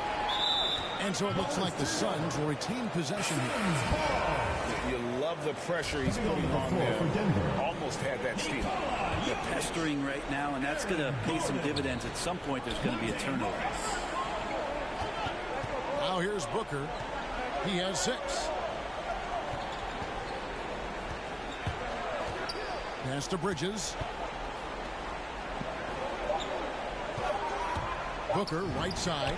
And so it looks like the Suns will retain possession here. You love the pressure he's putting on them. Almost had that steal. They're pestering right now, and that's going to pay some dividends. At some point, there's going to be a turnover. Now here's Booker. He has 6. Pass to Bridges. Booker, right side.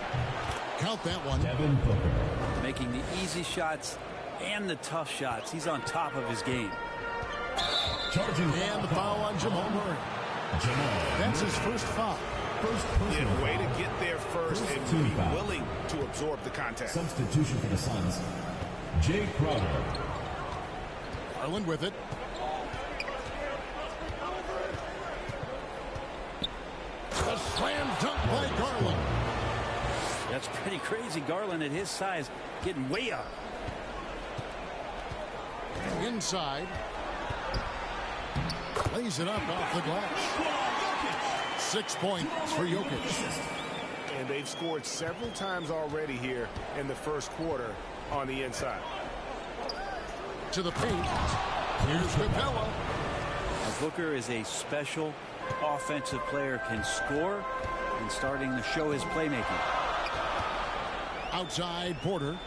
Count that one. Devin Booker. Making the easy shots and the tough shots. He's on top of his game. And the foul on Jamal Murray. That's his first foul. Yeah, way to get there first and be willing to absorb the contact. Substitution for the Suns. Jay Crowder. Garland with it. A slam dunk by Garland. That's pretty crazy. Garland at his size getting way up. Inside. Lays it up off the glass. 6 points for Jokic. And they've scored several times already here in the first quarter on the inside. To the paint. Here's Capella. Booker is a special offensive player, can score, and starting to show his playmaking. Outside Porter.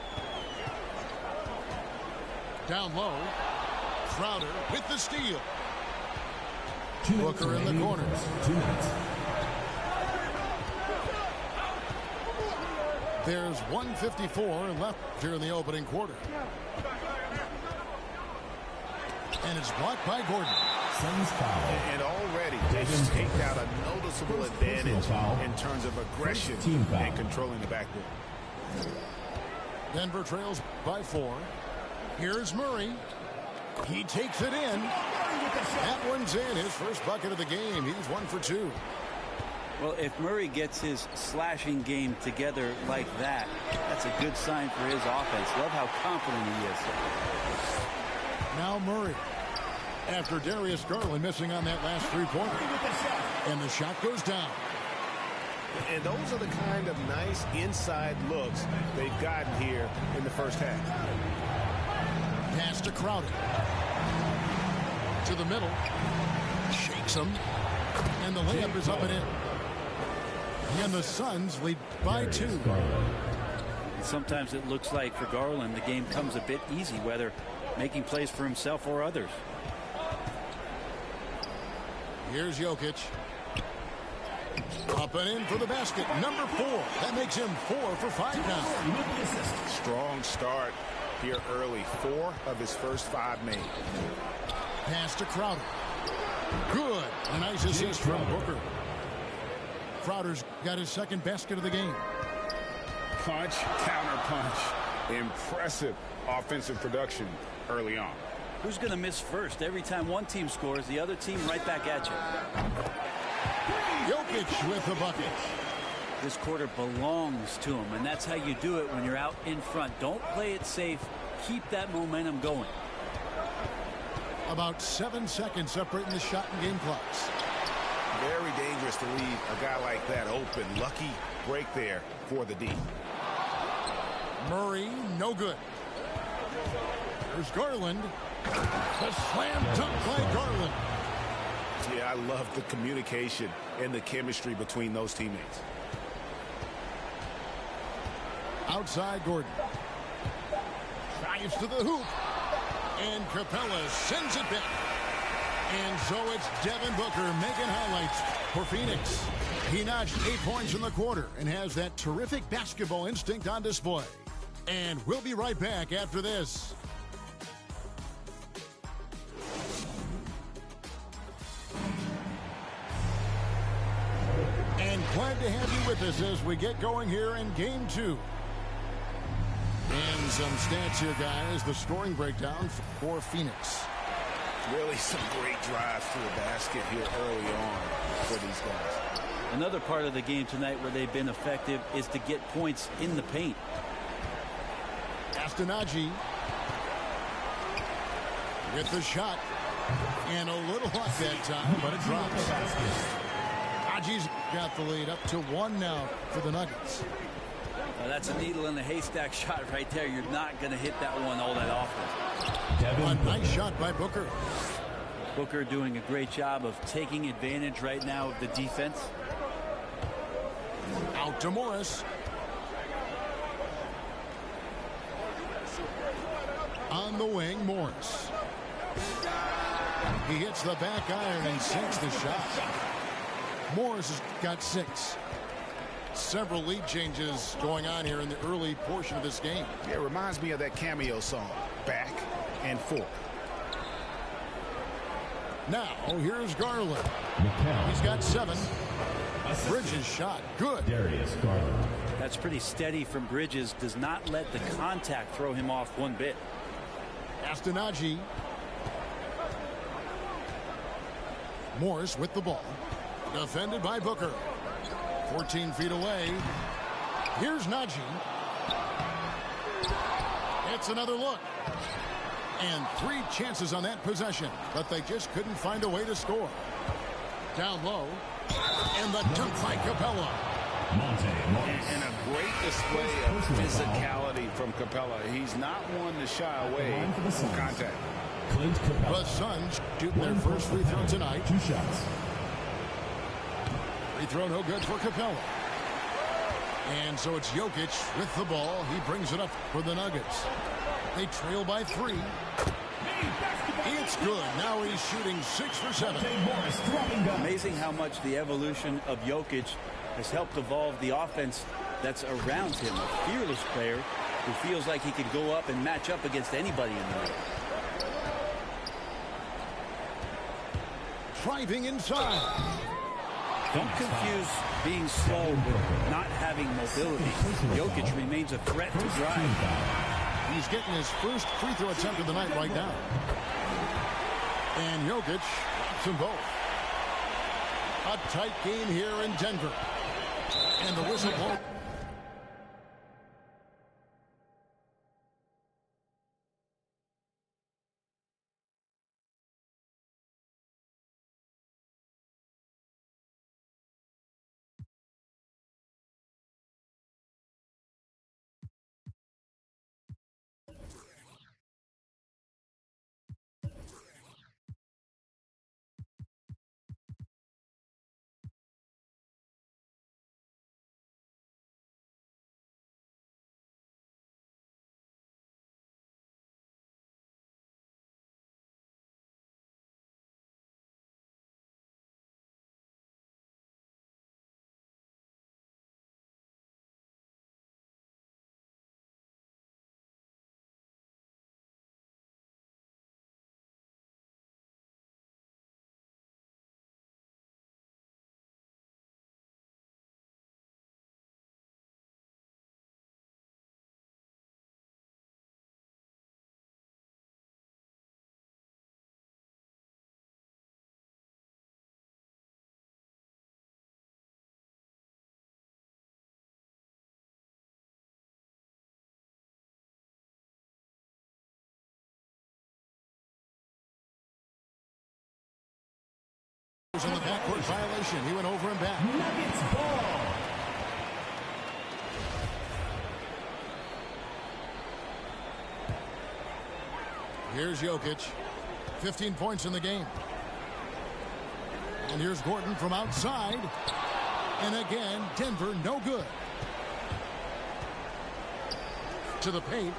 Down low. Crowder with the steal. Booker in the corner. 2 minutes. There's 1:54 left here in the opening quarter. And it's blocked by Gordon. Suns foul. And already they've taken out a noticeable advantage in terms of aggression and controlling the backboard. Denver trails by 4. Here's Murray. He takes it in. That one's in. His first bucket of the game. He's 1 for 2. Well, if Murray gets his slashing game together like that, that's a good sign for his offense. Love how confident he is. Now Murray. after Darius Garland missing on that last three-pointer. And the shot goes down. And those are the kind of nice inside looks they've gotten here in the first half. Pass to Crowder. To the middle. Shakes him. And the layup is up and in. And the Suns lead by 2. Sometimes it looks like for Garland the game comes a bit easy, whether making plays for himself or others. Here's Jokic. Up and in for the basket. Number 4. That makes him 4 for 5 now. Strong start here early. 4 of his first 5 made. Pass to Crowder. Good. A nice assist from Booker. Crowder's got his second basket of the game. Punch, counter punch. Impressive offensive production early on. Who's going to miss first? Every time one team scores, the other team right back at you. Jokic with the bucket. This quarter belongs to him, and that's how you do it when you're out in front. Don't play it safe. Keep that momentum going. About 7 seconds separating the shot and game clocks. Very dangerous to leave a guy like that open. Lucky break there for the D. Murray, no good. There's Garland. The slam dunk by Garland. Yeah, I love the communication and the chemistry between those teammates. Outside Gordon. Drives to the hoop. And Capella sends it back. And so it's Devin Booker making highlights for Phoenix. He notched 8 points in the quarter and has that terrific basketball instinct on display. And we'll be right back after this. And glad to have you with us as we get going here in Game 2. And some stats here, guys. The scoring breakdown for Phoenix. Really some great drives to the basket here early on for these guys. Another part of the game tonight where they've been effective is to get points in the paint. Astonagi with the shot. And a little luck that time, but it drops. Aji's got the lead up to 1 now for the Nuggets. That's a needle in the haystack shot right there. You're not going to hit that one all that often. A nice shot by Booker. Booker doing a great job of taking advantage right now of the defense. Out to Morris. On the wing, Morris. He hits the back iron and sinks the shot. Morris has got 6. Several lead changes going on here in the early portion of this game. Yeah, it reminds me of that cameo song, Back and Forth. Now, here's Garland. He's got 7. Bridges shot. Good. Darius Garland. That's pretty steady from Bridges. Does not let the contact throw him off one bit. Astonagi. Morris with the ball. Defended by Booker. 14 feet away. Here's Najee. It's another look. And 3 chances on that possession, but they just couldn't find a way to score. Down low. And the dunk by Capella. And a great display of physicality from Capella. He's not one to shy away from contact. The Suns shooting their first free throw tonight. 2 shots. Free throw no good for Capella. And so it's Jokic with the ball. He brings it up for the Nuggets. They trail by 3. It's good. Now he's shooting 6 for 7. Amazing how much the evolution of Jokic has helped evolve the offense that's around him. A fearless player who feels like he could go up and match up against anybody in the league. Driving inside. Don't confuse being slow with not having mobility. Jokic remains a threat to drive. He's getting his first free throw attempt of the night right now. And Jokic drops them both. A tight game here in Denver. And the whistle blows. In the backcourt violation. He went over and back. Nuggets ball. Here's Jokic. 15 points in the game. And here's Gordon from outside. And again, Denver no good. To the paint.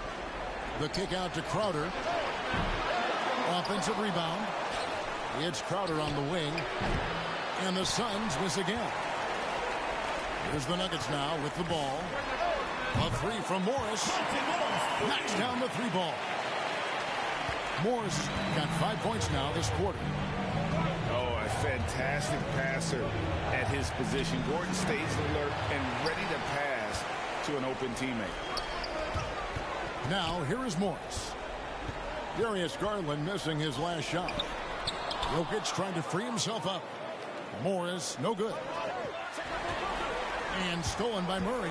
The kick out to Crowder. Offensive rebound. It's Crowder on the wing. And the Suns miss again. Here's the Nuggets now with the ball. A three from Morris. Knocks down the three ball. Morris got 5 points now this quarter. Oh, a fantastic passer at his position. Gordon stays alert and ready to pass to an open teammate. Now, here is Morris. Darius Garland missing his last shot. Jokic trying to free himself up. Morris, no good. And stolen by Murray.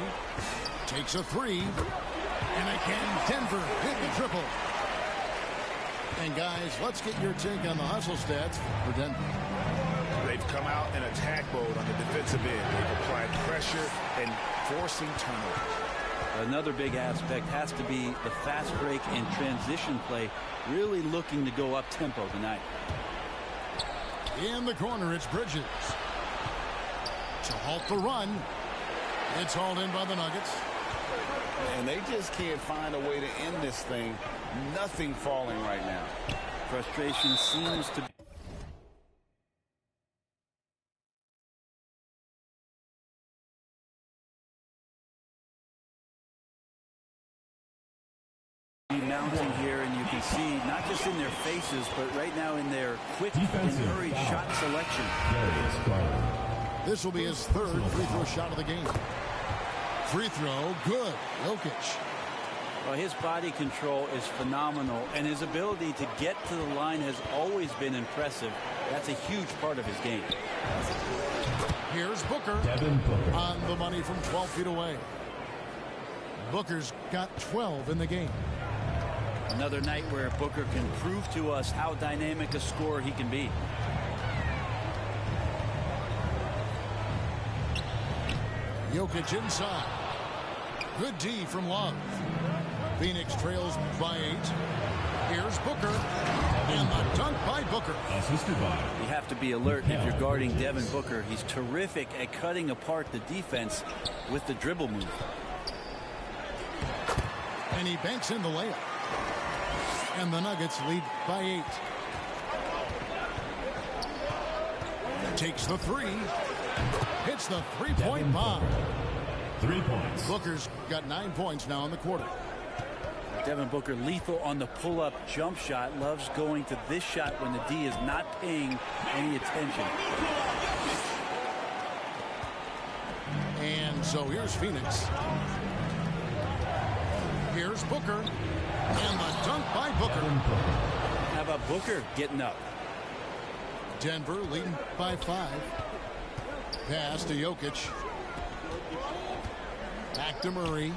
Takes a three. And again, Denver hit the triple. And guys, let's get your take on the hustle stats for Denver. They've come out in attack mode on the defensive end. They've applied pressure and forcing turnovers. Another big aspect has to be the fast break and transition play, really looking to go up tempo tonight. In the corner, it's Bridges. To halt the run. It's hauled in by the Nuggets. And they just can't find a way to end this thing. Nothing falling right now. Frustration seems to be mounting here, and you can see not just in their faces, but right now in their quick and hurried shot selection. This will be his third free throw shot of the game. Free throw, good. Jokic. Well, his body control is phenomenal, and his ability to get to the line has always been impressive. That's a huge part of his game. Here's Booker. Devin Booker. On the money from 12 feet away. Booker's got 12 in the game. Another night where Booker can prove to us how dynamic a scorer he can be. Jokic inside. Good D from Love. Phoenix trails by 8. Here's Booker. And the dunk by Booker. Assisted by. You have to be alert if you're guarding Devin Booker. He's terrific at cutting apart the defense with the dribble move. And he banks in the layup. And the Nuggets lead by 8. Takes the three. Hits the three-point bomb. 3 points. Booker's got 9 points now in the quarter. Devin Booker lethal on the pull-up jump shot. Loves going to this shot when the D is not paying any attention. And so here's Phoenix. Here's Booker. And the dunk by Booker. How about Booker getting up? Denver leading by 5. Pass to Jokic. Back to Murray.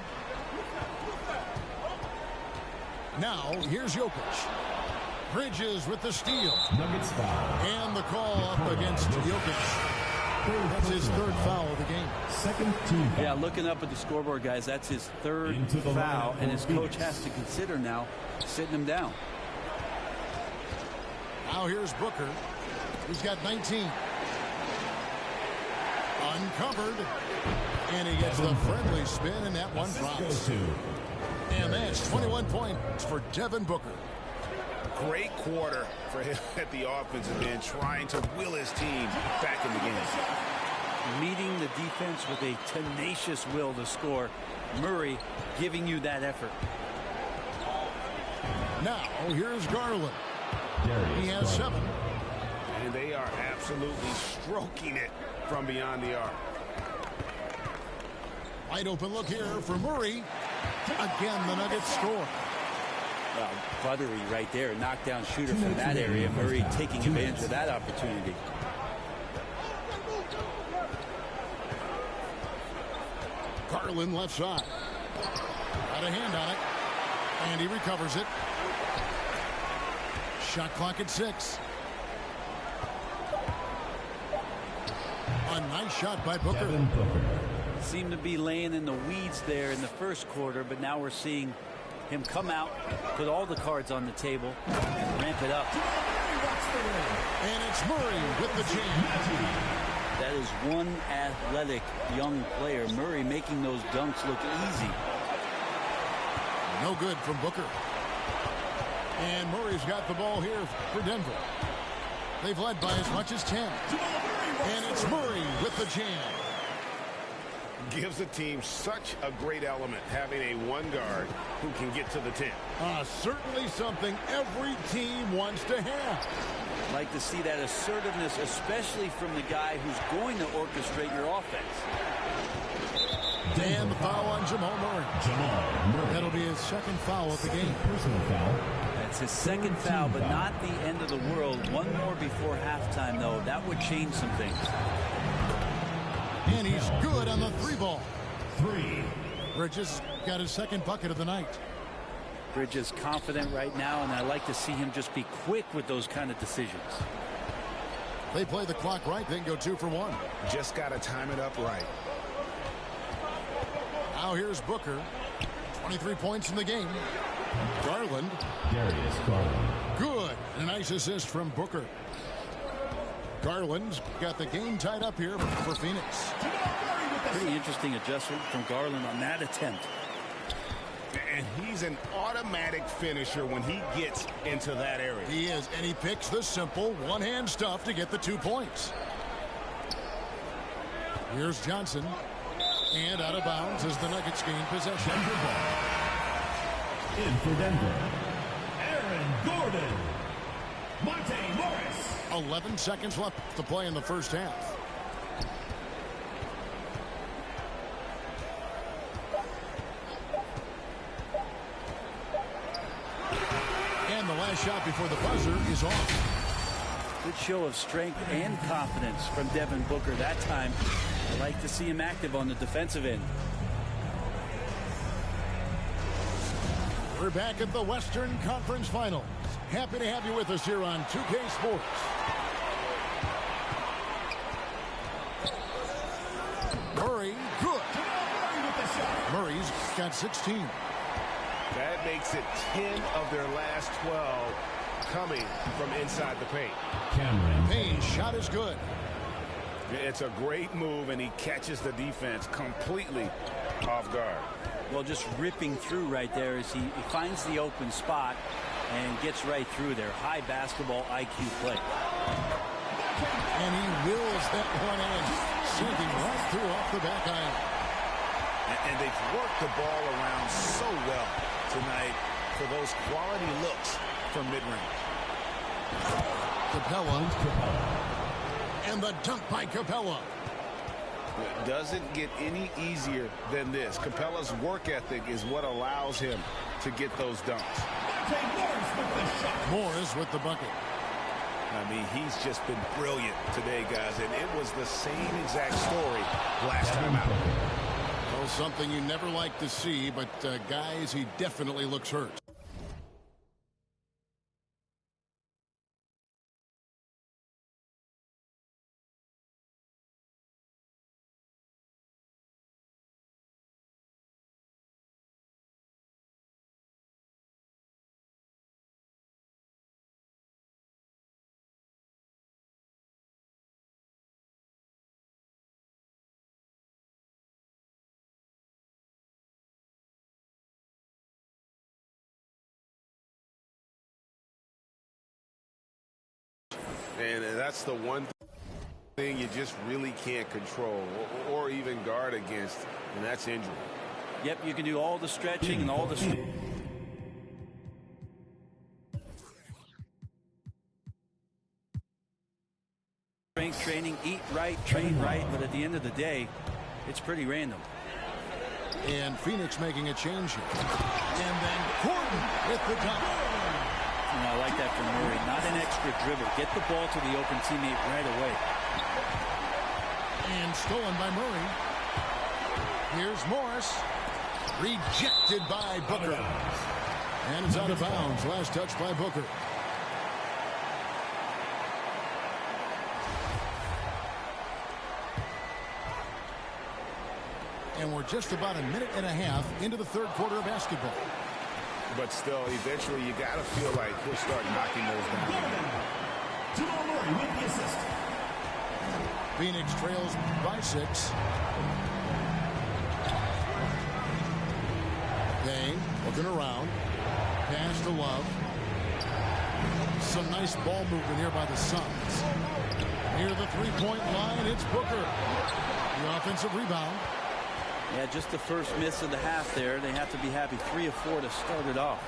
Now, here's Jokic. Bridges with the steal. Nuggets foul. And the call up against Jokic. That's his third foul of the game. Second team foul. Yeah, looking up at the scoreboard, guys, that's his third foul, and his coach has to consider now sitting him down. Now here's Booker. He's got 19. Uncovered. And he gets the friendly spin, and that one drops. And that's 21 points for Devin Booker. Great quarter for him at the offensive end, trying to will his team back in the game. Meeting the defense with a tenacious will to score. Murray giving you that effort. Now, here's Garland. He has 7. And they are absolutely stroking it from beyond the arc. Wide open look here for Murray. Again, the Nuggets score. Buttery right there, knockdown shooter from that area. Murray taking advantage of that opportunity. Garland left side. Got a hand on it. And he recovers it. Shot clock at 6. A nice shot by Booker. Seemed to be laying in the weeds there in the first quarter, but now we're seeing him come out, put all the cards on the table, and ramp it up. And it's Murray with the jam. That is one athletic young player. Murray making those dunks look easy. No good from Booker. And Murray's got the ball here for Denver. They've led by as much as 10. And it's Murray with the jam. Gives the team such a great element having a one guard who can get to the 10. Certainly something every team wants to have. Like to see that assertiveness, especially from the guy who's going to orchestrate your offense. And the foul on Jamal Murray. That'll be his second foul of the game. Personal foul. That's his second foul, but not the end of the world. One more before halftime, though. That would change some things. And he's good on the 3-ball. 3. Bridges got his second bucket of the night. Bridges confident right now, and I like to see him just be quick with those kind of decisions. They play the clock right, they can go 2 for 1. Just got to time it up right. Now here's Booker. 23 points in the game. Garland. Darius Garland. Good. And a nice assist from Booker. Garland's got the game tied up here for Phoenix. Pretty interesting adjustment from Garland on that attempt. And he's an automatic finisher when he gets into that area. He is, and he picks the simple one-hand stuff to get the 2 points. Here's Johnson. And out of bounds as the Nuggets gain possession. In for Denver, Aaron Gordon. Monte Morris. 11 seconds left to play in the first half. And the last shot before the buzzer is off. Good show of strength and confidence from Devin Booker that time. I like to see him active on the defensive end. We're back at the Western Conference Finals. Happy to have you with us here on 2K Sports. Murray, good. Murray's got 16. That makes it 10 of their last 12 coming from inside the paint. Cameron Payne's shot is good. It's a great move, and he catches the defense completely off guard. Well, just ripping through right there as he finds the open spot and gets right through there. High basketball IQ play. And he wills that one in, sinking right through off the back iron. And they've worked the ball around so well tonight for those quality looks from mid-range. Capella. And the dunk by Capella. It doesn't get any easier than this. Capella's work ethic is what allows him to get those dunks. Morris with the bucket. I mean, he's just been brilliant today, guys, and it was the same exact story last time out. Well, something you never like to see, but guys, he definitely looks hurt. And that's the one thing you just really can't control or even guard against, and that's injury. Yep, you can do all the stretching and all the strength training, eat right, train right, but at the end of the day, it's pretty random. And Phoenix making a change here. And then Gordon with the dunk. And I like that from Murray. Not an extra dribble. Get the ball to the open teammate right away. And stolen by Murray. Here's Morris. Rejected by Booker. And it's out of bounds. Last touch by Booker. And we're just about a minute and a half into the third quarter of basketball. But still, eventually, you got to feel like he'll start knocking those down. Jamal Murray with the assist. Phoenix trails by 6. Payne looking around. Pass to Love. Some nice ball movement here by the Suns. Near the three-point line, it's Booker. The offensive rebound. Yeah, just the first miss of the half there. They have to be happy. 3 of 4 to start it off.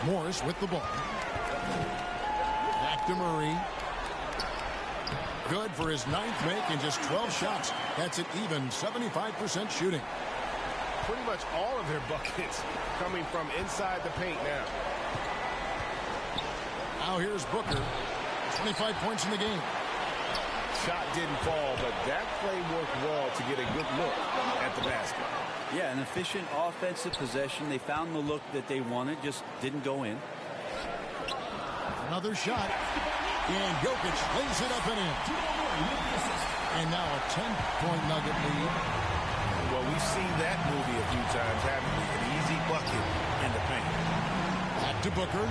Morris with the ball. Back to Murray. Good for his 9th make and just 12 shots. That's an even 75% shooting. Pretty much all of their buckets coming from inside the paint now. Now here's Booker. 25 points in the game. Shot didn't fall, but that play worked well to get a good look at the basket. Yeah, an efficient offensive possession. They found the look that they wanted, just didn't go in. Another shot. And Jokic lays it up and in. And now a 10-point Nugget lead. Well, we've seen that movie a few times, haven't we? An easy bucket in the paint. Back to Booker.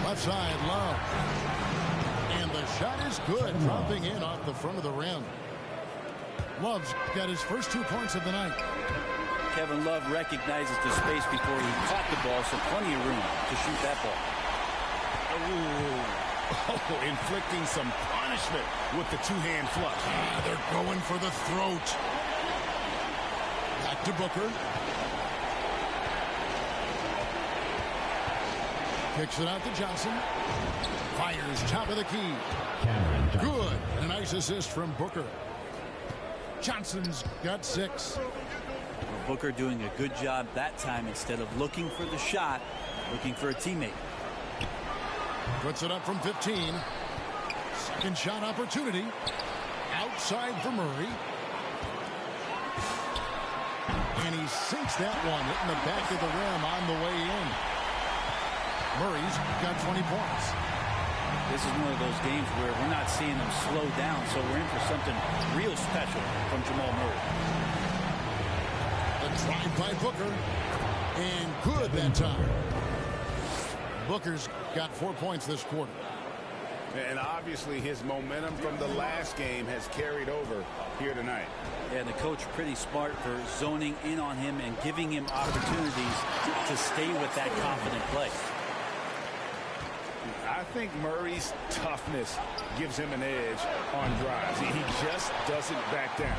Left side, Love. And the shot is good, dropping in off the front of the rim. Love's got his first 2 points of the night. Kevin Love recognizes the space before he caught the ball, so plenty of room to shoot that ball. Oh, inflicting some punishment with the two-hand flush. They're going for the throat. Back to Booker. Kicks it out to Johnson. Fires top of the key. Good. And a nice assist from Booker. Johnson's got 6. Booker doing a good job that time. Instead of looking for the shot, looking for a teammate. Puts it up from 15. Second shot opportunity. Outside for Murray. And he sinks that one, hitting the back of the rim on the way in. Murray's got 20 points. This is one of those games where we're not seeing them slow down, so we're in for something real special from Jamal Murray. A drive by Booker. And good that time. Booker's got 4 points this quarter. And obviously his momentum from the last game has carried over here tonight. Yeah, the coach pretty smart for zoning in on him and giving him opportunities to stay with that confident play. I think Murray's toughness gives him an edge on drives. He just doesn't back down.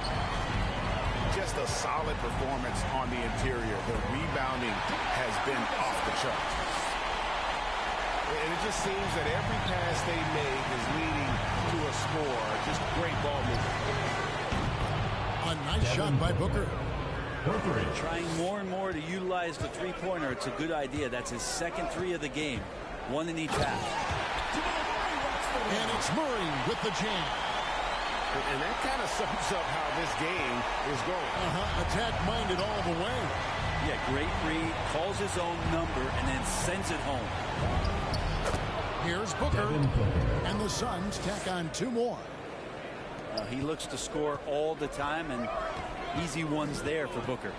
Just a solid performance on the interior. The rebounding has been off the charts. And it just seems that every pass they make is leading to a score. Just great ball movement. A nice shot by Booker. Trying more and more to utilize the three-pointer. It's a good idea. That's his second 3 of the game. 1 in each half. And it's Murray with the jam. And that kind of sums up how this game is going. Attack-minded all the way. Yeah, great read. Calls his own number and then sends it home. Here's Booker. And the Suns tack on 2 more. He looks to score all the time, and easy ones there for Booker.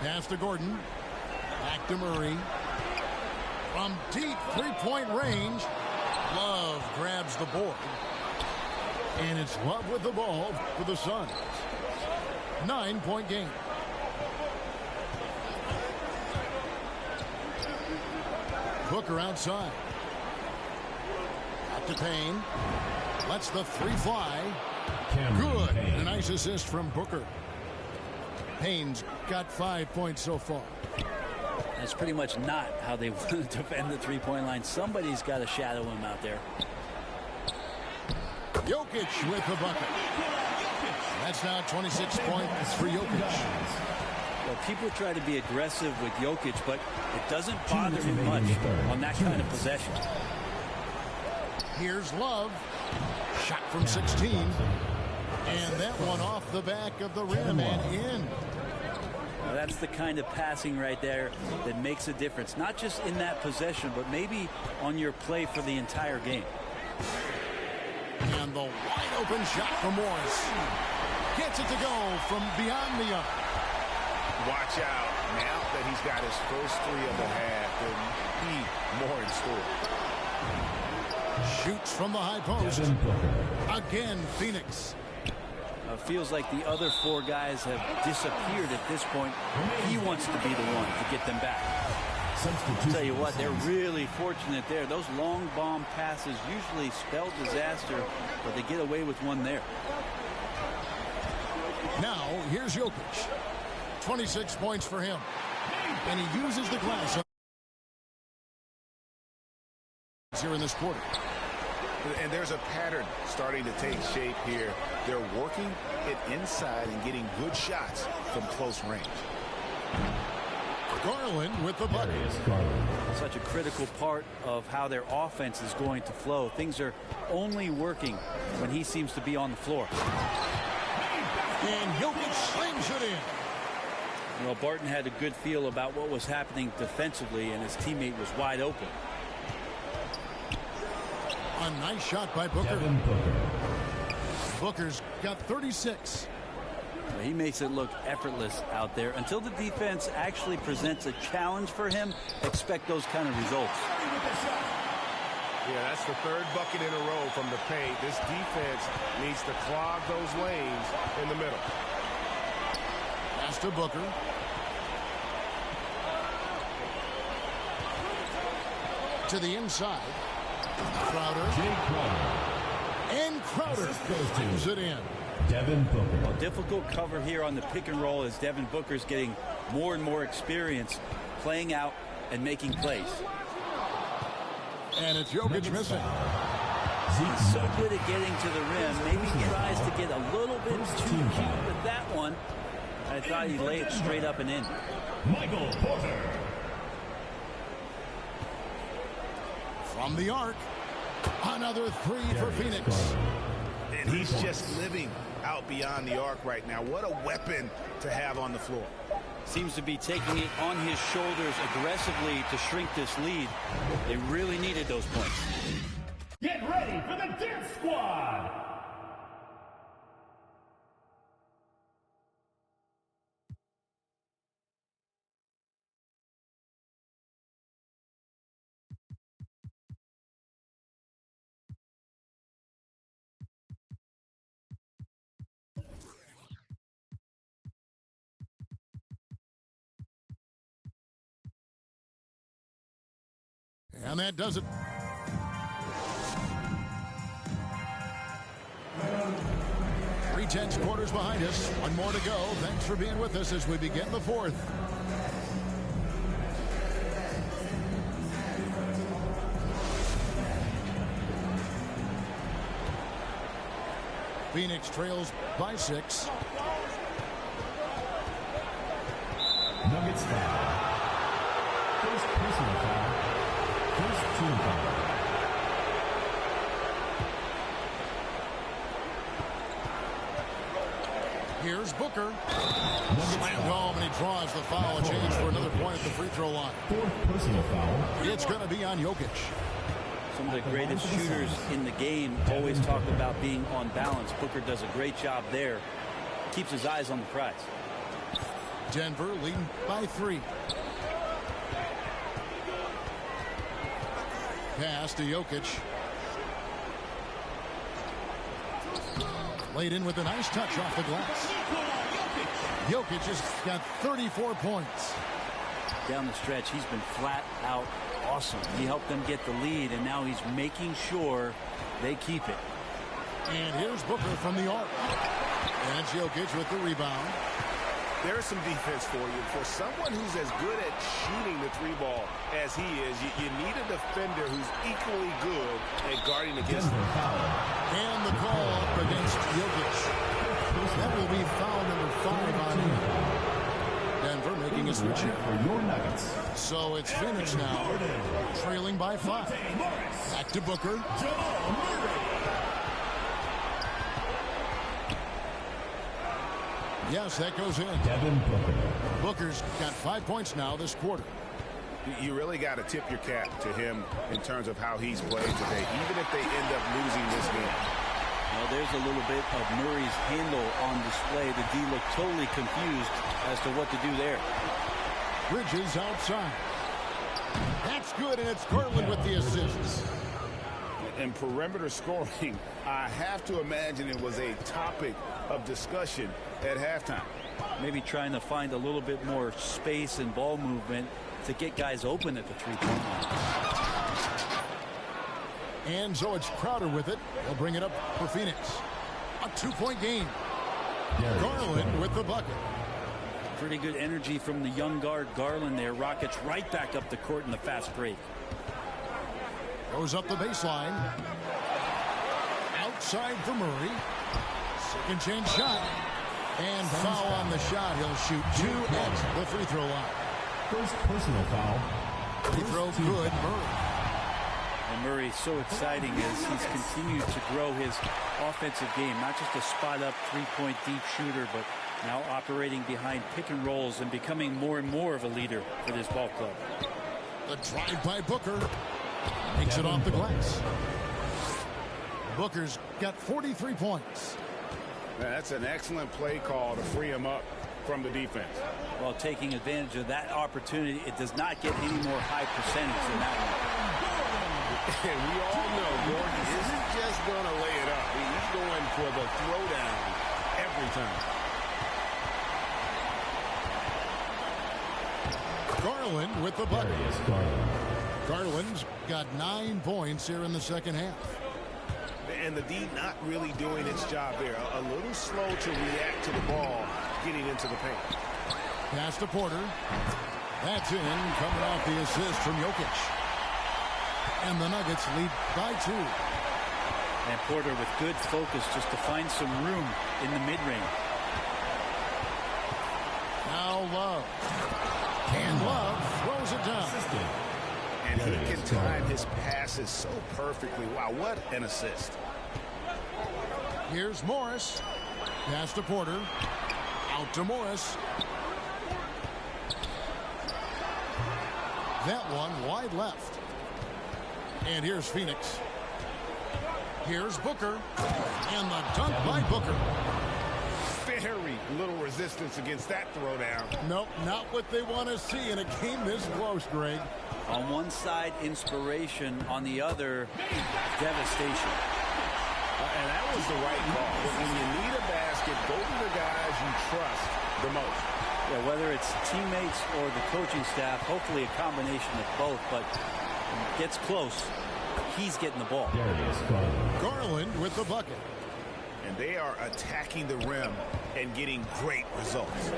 Pass to Gordon. Back to Murray. From deep three-point range, Love grabs the board. And it's Love with the ball for the Suns. 9-point game. Booker outside. Out to Payne. Lets the 3 fly. Good. And a nice assist from Booker. Payne's got 5 points so far. That's pretty much not how they want to defend the three-point line. Somebody's got to shadow him out there. Jokic with the bucket. That's now 26 points for Jokic. Well, people try to be aggressive with Jokic, but it doesn't bother him much on that kind of possession. Here's Love. Shot from 16. And that one off the back of the rim and in. Now that's the kind of passing right there that makes a difference. Not just in that possession, but maybe on your play for the entire game. And the wide open shot from Morris. Gets it to go from beyond the arc. Watch out. Now that he's got his first three of the half, there'll be more in store. Shoots from the high post. Again, Phoenix. Feels like the other four guys have disappeared at this point. He wants to be the one to get them back. I'll tell you what, they're really fortunate there. Those long bomb passes usually spell disaster, but they get away with one there. Now, here's Jokic. 26 points for him. And he uses the glass here in this quarter. And there's a pattern starting to take shape here. They're working it inside and getting good shots from close range. Garland with the bucket. Such a critical part of how their offense is going to flow. Things are only working when he seems to be on the floor. And Jokic slings it in. Well, Barton had a good feel about what was happening defensively, and his teammate was wide open. A nice shot by Booker. Booker's got 36. Well, he makes it look effortless out there. Until the defense actually presents a challenge for him, expect those kind of results. Yeah, that's the third bucket in a row from the paint. This defense needs to clog those lanes in the middle. Pass to Booker. To the inside. Crowder. And Crowder slams it in. Devin Booker. Well, difficult cover here on the pick and roll as Devin Booker's getting more and more experience playing out and making plays. And it's Jokic missing. He's so good at getting to the rim. Maybe he tries to get a little bit too cute with that one. I thought he'd lay it straight up and in. Michael Porter. From the arc. Another three for Phoenix. And he's just living out beyond the arc right now. What a weapon to have on the floor. Seems to be taking it on his shoulders aggressively to shrink this lead. They really needed those points. Get ready for the Dance Squad. And that does it. Three-tenths quarters behind us. One more to go. Thanks for being with us as we begin the fourth. Phoenix trails by 6. Nuggets foul. First personal foul. First team foul. Here's Booker. Slammed home, and he draws the foul. A change for another point at the free throw line. Fourth personal foul. It's going to be on Jokic. Some of the greatest shooters in the game always talk about being on balance. Booker does a great job there. Keeps his eyes on the prize. Denver leading by 3. Pass to Jokic. Laid in with a nice touch off the glass. Jokic has got 34 points. Down the stretch, he's been flat out awesome. He helped them get the lead, and now he's making sure they keep it. And here's Booker from the arc. And it's Jokic with the rebound. There's some defense for you. For someone who's as good at shooting the 3-ball as he is, you need a defender who's equally good at guarding against him. And the call up against Jokic. That will be foul number 5 on him. Denver making a switch here. So it's Phoenix now, trailing by 5. Back to Booker. Yes, that goes in. Devin Booker. Booker's got 5 points now this quarter. You really got to tip your cap to him in terms of how he's played today, even if they end up losing this game. Well, there's a little bit of Murray's handle on display. The D looked totally confused as to what to do there. Bridges outside. That's good, and it's Garland with the assist. And perimeter scoring, I have to imagine it was a topic of discussion at halftime. Maybe trying to find a little bit more space and ball movement to get guys open at the three-point line. And so it's Crowder with it. They'll bring it up for Phoenix. A 2-point game. Garland with the bucket. Pretty good energy from the young guard Garland there. Rockets right back up the court in the fast break. Goes up the baseline. Outside for Murray. Second chance shot. And foul on the shot. He'll shoot 2 at the free throw line. First personal foul. Free throw good, Murray. And Murray, so exciting as he's continued to grow his offensive game. Not just a spot-up, three-point deep shooter, but now operating behind pick and rolls and becoming more and more of a leader for this ball club. The drive by Booker. Makes it off the glass. Booker's got 43 points. That's an excellent play call to free him up from the defense. Well, taking advantage of that opportunity, it does not get any more high percentage than that one. And we all know Gordon isn't just going to lay it up. He's going for the throwdown every time. Garland with the bucket. Garland's got 9 points here in the second half. And the D not really doing its job there. A little slow to react to the ball getting into the paint. Pass to Porter. That's in, coming off the assist from Jokic. And the Nuggets lead by 2. And Porter with good focus just to find some room in the mid-range. Now Love. And Love throws it down. And he can time his passes so perfectly. Wow, what an assist. Here's Morris. Pass to Porter. Out to Morris. That one wide left. And here's Phoenix. Here's Booker. And the dunk by Booker. Very little resistance against that throwdown. Nope, not what they want to see in a game this close, Greg. On one side, inspiration. On the other, devastation. And that was the right call. When you need a basket, go to the guys you trust the most. Yeah, whether it's teammates or the coaching staff, hopefully a combination of both, but when it gets close, he's getting the ball. Garland with the bucket. And they are attacking the rim and getting great results.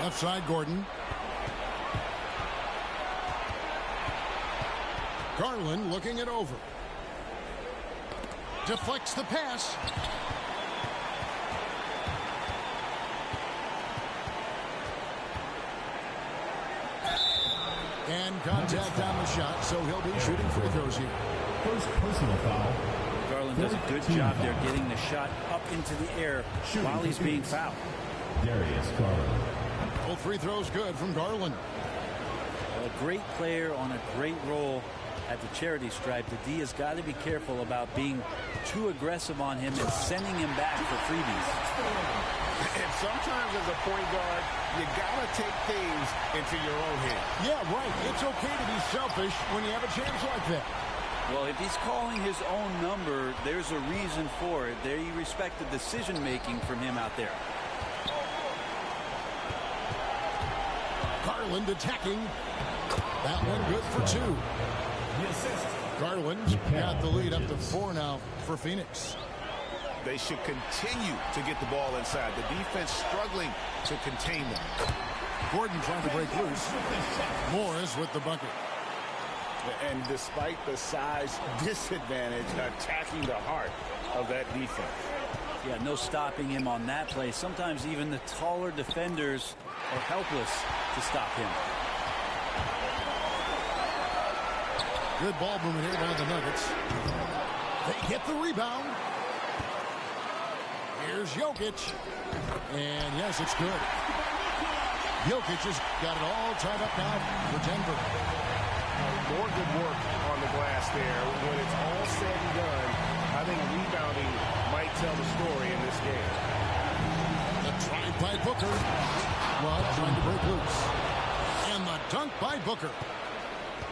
Left side, Gordon. Garland looking it over. Deflects the pass. And contact on the shot, so he'll be shooting free throws here. First personal foul. Garland does a good job there getting the shot up into the air while he's being fouled. Darius Garland. Both free throws good from Garland. A great player on a great role at the charity stripe. The D has got to be careful about being too aggressive on him and sending him back for freebies. And sometimes as a point guard, you got to take things into your own hands. Yeah, right. It's okay to be selfish when you have a chance like that. Well, if he's calling his own number, there's a reason for it. There you respect the decision-making from him out there. Garland attacking. That one good for 2. Garland's got the lead up to 4 now for Phoenix. They should continue to get the ball inside. The defense struggling to contain them. Gordon trying to break loose. Morris with the bucket. And despite the size disadvantage, attacking the heart of that defense. Yeah, no stopping him on that play. Sometimes even the taller defenders are helpless to stop him. Good ball movement here by the Nuggets. They get the rebound. Here's Jokic. And yes, it's good. Jokic has got it all tied up now for Denver. More good work on the glass there. When it's all said and done, I think rebounding might tell the story in this game. The drive by Booker. Well, trying to break loose. And the dunk by Booker.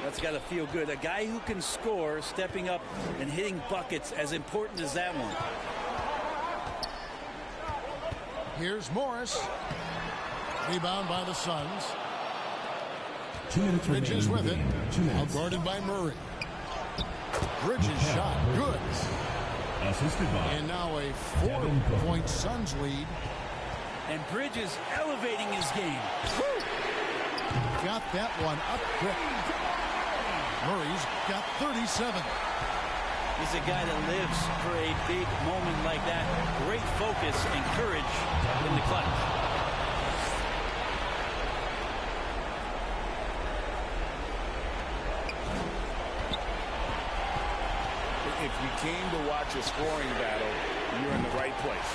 That's got to feel good. A guy who can score, stepping up and hitting buckets, as important as that one. Here's Morris. Rebound by the Suns. 2 minutes Bridges with it. 2 minutes. Outguarded by Murray. Bridges shot. Good. Assisted by. And now a 4-point Suns lead. And Bridges elevating his game. Woo! Got that one up quick. Murray's got 37. He's a guy that lives for a big moment like that. Great focus and courage in the clutch. If you came to watch a scoring battle, you're in the right place.